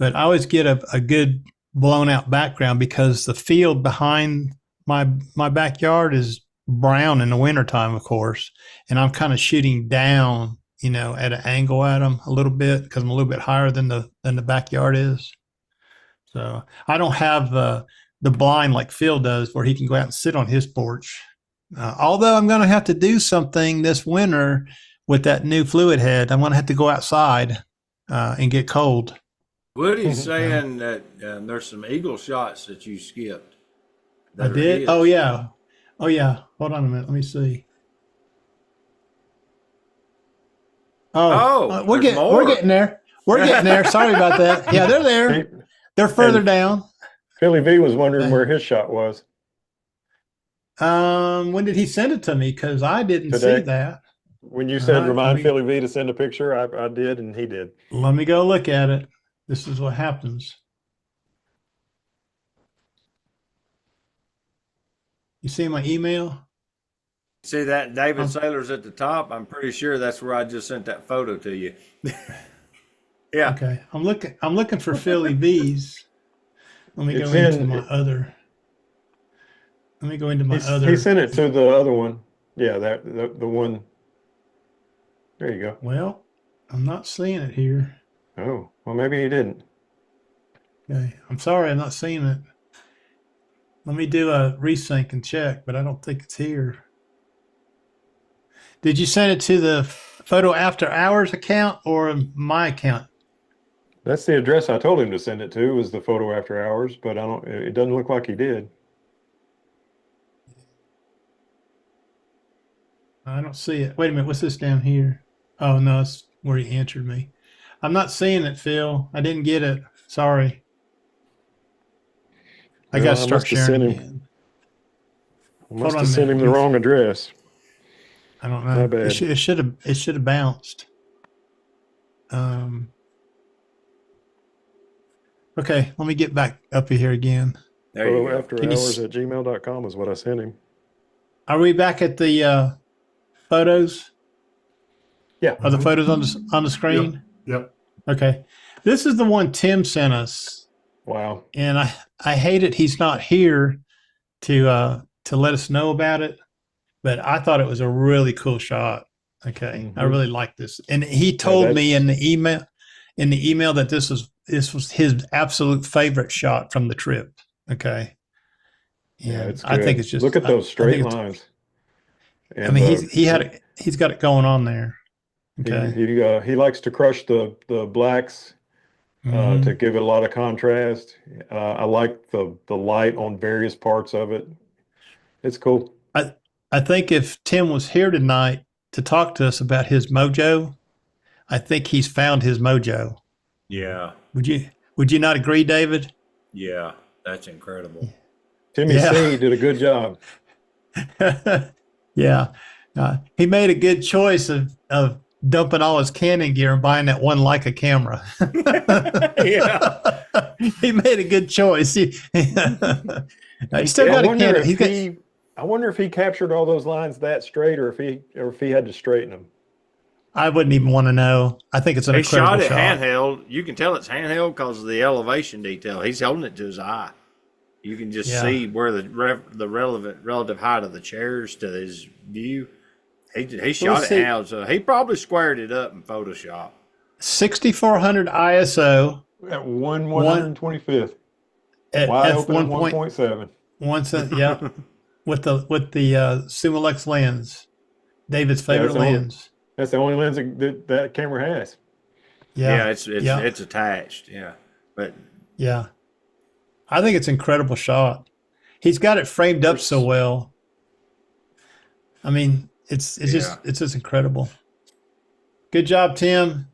Speaker 1: but I always get a good blown out background because the field behind my backyard is brown in the wintertime, of course, and I'm kind of shooting down, at an angle at them a little bit because I'm a little bit higher than the backyard is. So I don't have the blind like Phil does, where he can go out and sit on his porch. Although I'm going to have to do something this winter with that new fluid head. I'm going to have to go outside and get cold.
Speaker 2: Woody's saying that there's some eagle shots that you skipped.
Speaker 1: I did? Oh, yeah. Oh, yeah. Hold on a minute. Let me see. We're getting there. We're getting there. Sorry about that. Yeah, they're there. They're further down.
Speaker 3: Philly V was wondering where his shot was.
Speaker 1: When did he send it to me? Because I didn't see that.
Speaker 3: When you said remind Philly V to send a picture, I did, and he did.
Speaker 1: Let me go look at it. This is what happens. You see my email?
Speaker 2: See that David Saylor's at the top? I'm pretty sure that's where I just sent that photo to you. Yeah.
Speaker 1: Okay. I'm looking for Philly V's. Let me go into my other. Let me go into my other.
Speaker 3: He sent it to the other one. Yeah, the one. There you go.
Speaker 1: Well, I'm not seeing it here.
Speaker 3: Oh, well, maybe he didn't.
Speaker 1: Okay. I'm sorry, I'm not seeing it. Let me do a resync and check, but I don't think it's here. Did you send it to the Photo After Hours account or my account?
Speaker 3: That's the address I told him to send it to, was the Photo After Hours, but it doesn't look like he did.
Speaker 1: I don't see it. Wait a minute, what's this down here? Oh, no, it's where he answered me. I'm not seeing it, Phil. I didn't get it. Sorry. I got to start sharing again.
Speaker 3: I must have sent him the wrong address.
Speaker 1: I don't know.
Speaker 3: My bad.
Speaker 1: It should have bounced. Okay, let me get back up here again.
Speaker 3: Photo After Hours at gmail.com is what I sent him.
Speaker 1: Are we back at the photos?
Speaker 3: Yeah.
Speaker 1: Are the photos on the screen?
Speaker 4: Yep.
Speaker 1: Okay. This is the one Tim sent us.
Speaker 3: Wow.
Speaker 1: And I hate it he's not here to let us know about it. But I thought it was a really cool shot. Okay. Mm-hmm. I really like this. And he told me in the email that this was his absolute favorite shot from the trip. Okay.
Speaker 3: Yeah, it's good.
Speaker 1: I think it's just,
Speaker 3: look at those straight lines.
Speaker 1: And I mean, he's got it going on there. Okay.
Speaker 3: He likes to crush the blacks to give it a lot of contrast. I like the light on various parts of it. It's cool.
Speaker 1: I think if Tim was here tonight to talk to us about his mojo, I think he's found his mojo.
Speaker 2: Yeah.
Speaker 1: Would you not agree, David?
Speaker 2: Yeah, that's incredible.
Speaker 3: Timmy C did a good job.
Speaker 1: Yeah. He made a good choice of dumping all his Canon gear and buying that one Leica camera.
Speaker 2: Yeah.
Speaker 1: He made a good choice. He still got a Canon.
Speaker 3: I wonder if he captured all those lines that straight, or if he had to straighten them.
Speaker 1: I wouldn't even want to know. I think it's an incredible shot.
Speaker 2: He shot it handheld. You can tell it's handheld because of the elevation detail. He's holding it to his eye. You can just see where the relative height of the chairs to his view. He shot it handheld, so he probably squared it up in Photoshop.
Speaker 1: 6400 ISO
Speaker 3: at 1/125th. Wide open at 1.7.
Speaker 1: Yeah. with the Sumilex lens, David's favorite lens.
Speaker 3: That's the only lens that camera has.
Speaker 2: Yeah, it's attached. Yeah, but
Speaker 1: I think it's an incredible shot. He's got it framed up so well. I mean, it's just incredible. Good job, Tim.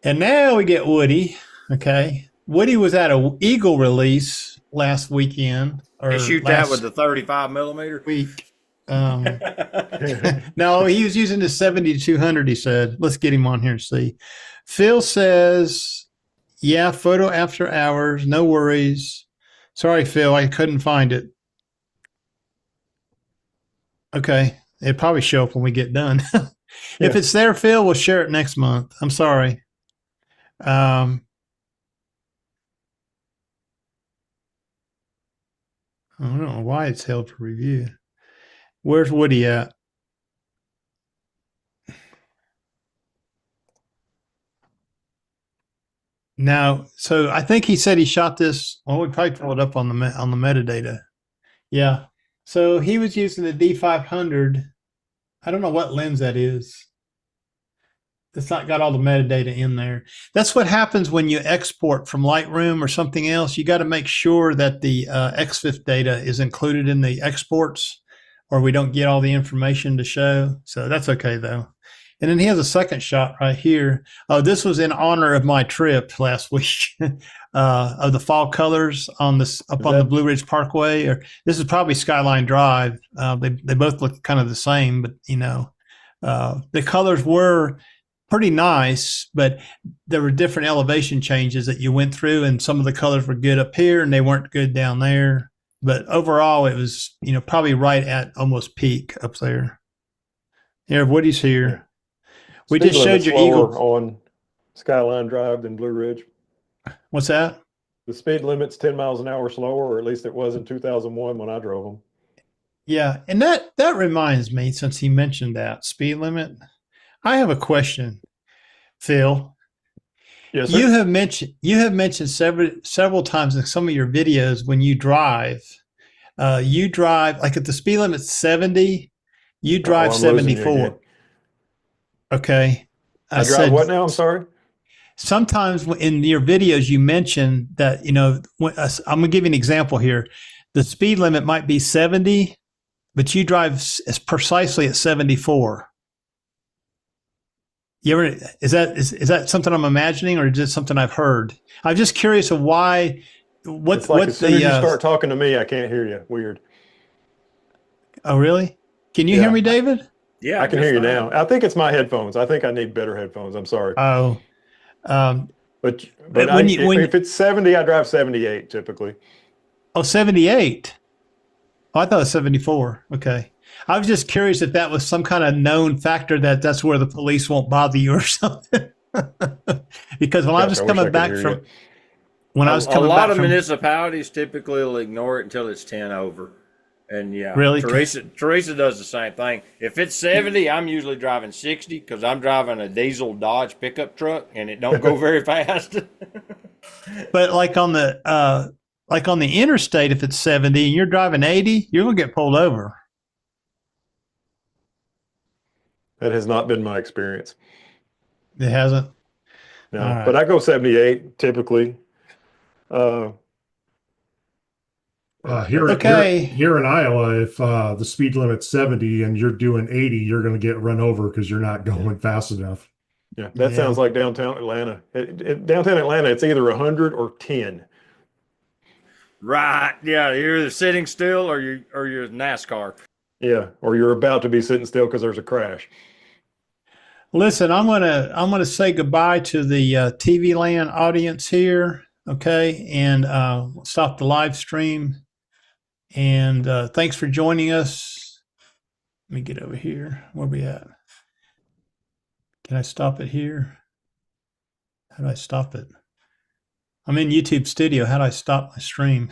Speaker 1: And now we get Woody. Okay, Woody was at an Eagle release last weekend.
Speaker 2: He shoot that with the 35 millimeter
Speaker 1: week. No, he was using the 70-200. He said, "Let's get him on here and see." Phil says, "Yeah, Photo After Hours. No worries. Sorry, Phil, I couldn't find it." Okay, it'll probably show up when we get done. If it's there, Phil, we'll share it next month. I'm sorry. I don't know why it's held for review. Where's Woody at? Now, so I think he said he shot this. Well, we probably pull it up on the metadata. Yeah. So he was using the D500. I don't know what lens that is. It's not got all the metadata in there. That's what happens when you export from Lightroom or something else. You got to make sure that the XFIF data is included in the exports, or we don't get all the information to show. So that's okay though. And then he has a second shot right here. Oh, this was in honor of my trip last week of the fall colors on this up on the Blue Ridge Parkway. Or this is probably Skyline Drive. They both look kind of the same, but you know, the colors were pretty nice, but there were different elevation changes that you went through, and some of the colors were good up here and they weren't good down there. But overall, it was, you know, probably right at almost peak up there. Here, Woody's here. We just showed your Eagle
Speaker 3: on Skyline Drive than Blue Ridge.
Speaker 1: What's that?
Speaker 3: The speed limit's 10 miles an hour slower, or at least it was in 2001 when I drove them.
Speaker 1: Yeah, and that reminds me, since he mentioned that speed limit, I have a question, Phil.
Speaker 3: Yes, sir.
Speaker 1: You have mentioned several times in some of your videos when you drive like if the speed limit's 70, you drive 74. Okay.
Speaker 3: I drive what now? I'm sorry.
Speaker 1: Sometimes in your videos, you mention that, you know, I'm going to give you an example here. The speed limit might be 70, but you drive precisely at 74. You ever, is that something I'm imagining, or is it something I've heard? I'm just curious of why,
Speaker 3: It's like as soon as you start talking to me, I can't hear you. Weird.
Speaker 1: Oh, really? Can you hear me, David?
Speaker 2: Yeah,
Speaker 3: I can hear you now. I think it's my headphones. I think I need better headphones. I'm sorry.
Speaker 1: Oh,
Speaker 3: but if it's 70, I drive 78 typically.
Speaker 1: Oh, 78. Oh, I thought it was 74. Okay. I was just curious if that was some kind of known factor that's where the police won't bother you or something. Because when I was coming back from, when I was coming back from,
Speaker 2: a lot of municipalities typically will ignore it until it's 10 over. And yeah,
Speaker 1: really,
Speaker 2: Teresa does the same thing. If it's 70, I'm usually driving 60 because I'm driving a diesel Dodge pickup truck and it don't go very fast.
Speaker 1: But like on the interstate, if it's 70 and you're driving 80, you're gonna get pulled over.
Speaker 3: That has not been my experience.
Speaker 1: It hasn't.
Speaker 3: No, but I go 78 typically.
Speaker 4: Here in Iowa, if the speed limit's 70 and you're doing 80, you're going to get run over because you're not going fast enough.
Speaker 3: Yeah, that sounds like downtown Atlanta. Downtown Atlanta, it's either 100 or 10.
Speaker 2: Right. Yeah, you're either sitting still or you're NASCAR.
Speaker 3: Yeah, or you're about to be sitting still because there's a crash.
Speaker 1: Listen, I'm gonna say goodbye to the TV Land audience here, okay, and stop the live stream. And thanks for joining us. Let me get over here. Where we at? Can I stop it here? How do I stop it? I'm in YouTube Studio. How do I stop my stream?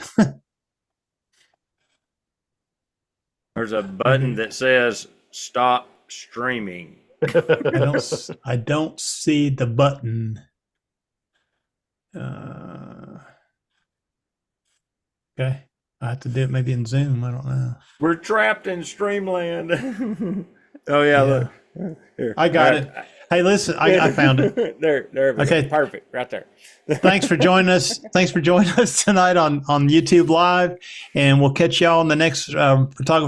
Speaker 2: There's a button that says stop streaming.
Speaker 1: I don't see the button. Okay. I have to do it maybe in Zoom. I don't know.
Speaker 2: We're trapped in Streamland. Oh, yeah. Look. Here.
Speaker 1: I got it. Hey, listen, I found it.
Speaker 2: There.
Speaker 1: Okay.
Speaker 2: Perfect. Right there.
Speaker 1: Thanks for joining us. Thanks for joining us tonight on YouTube Live. And we'll catch y'all on the next Photographer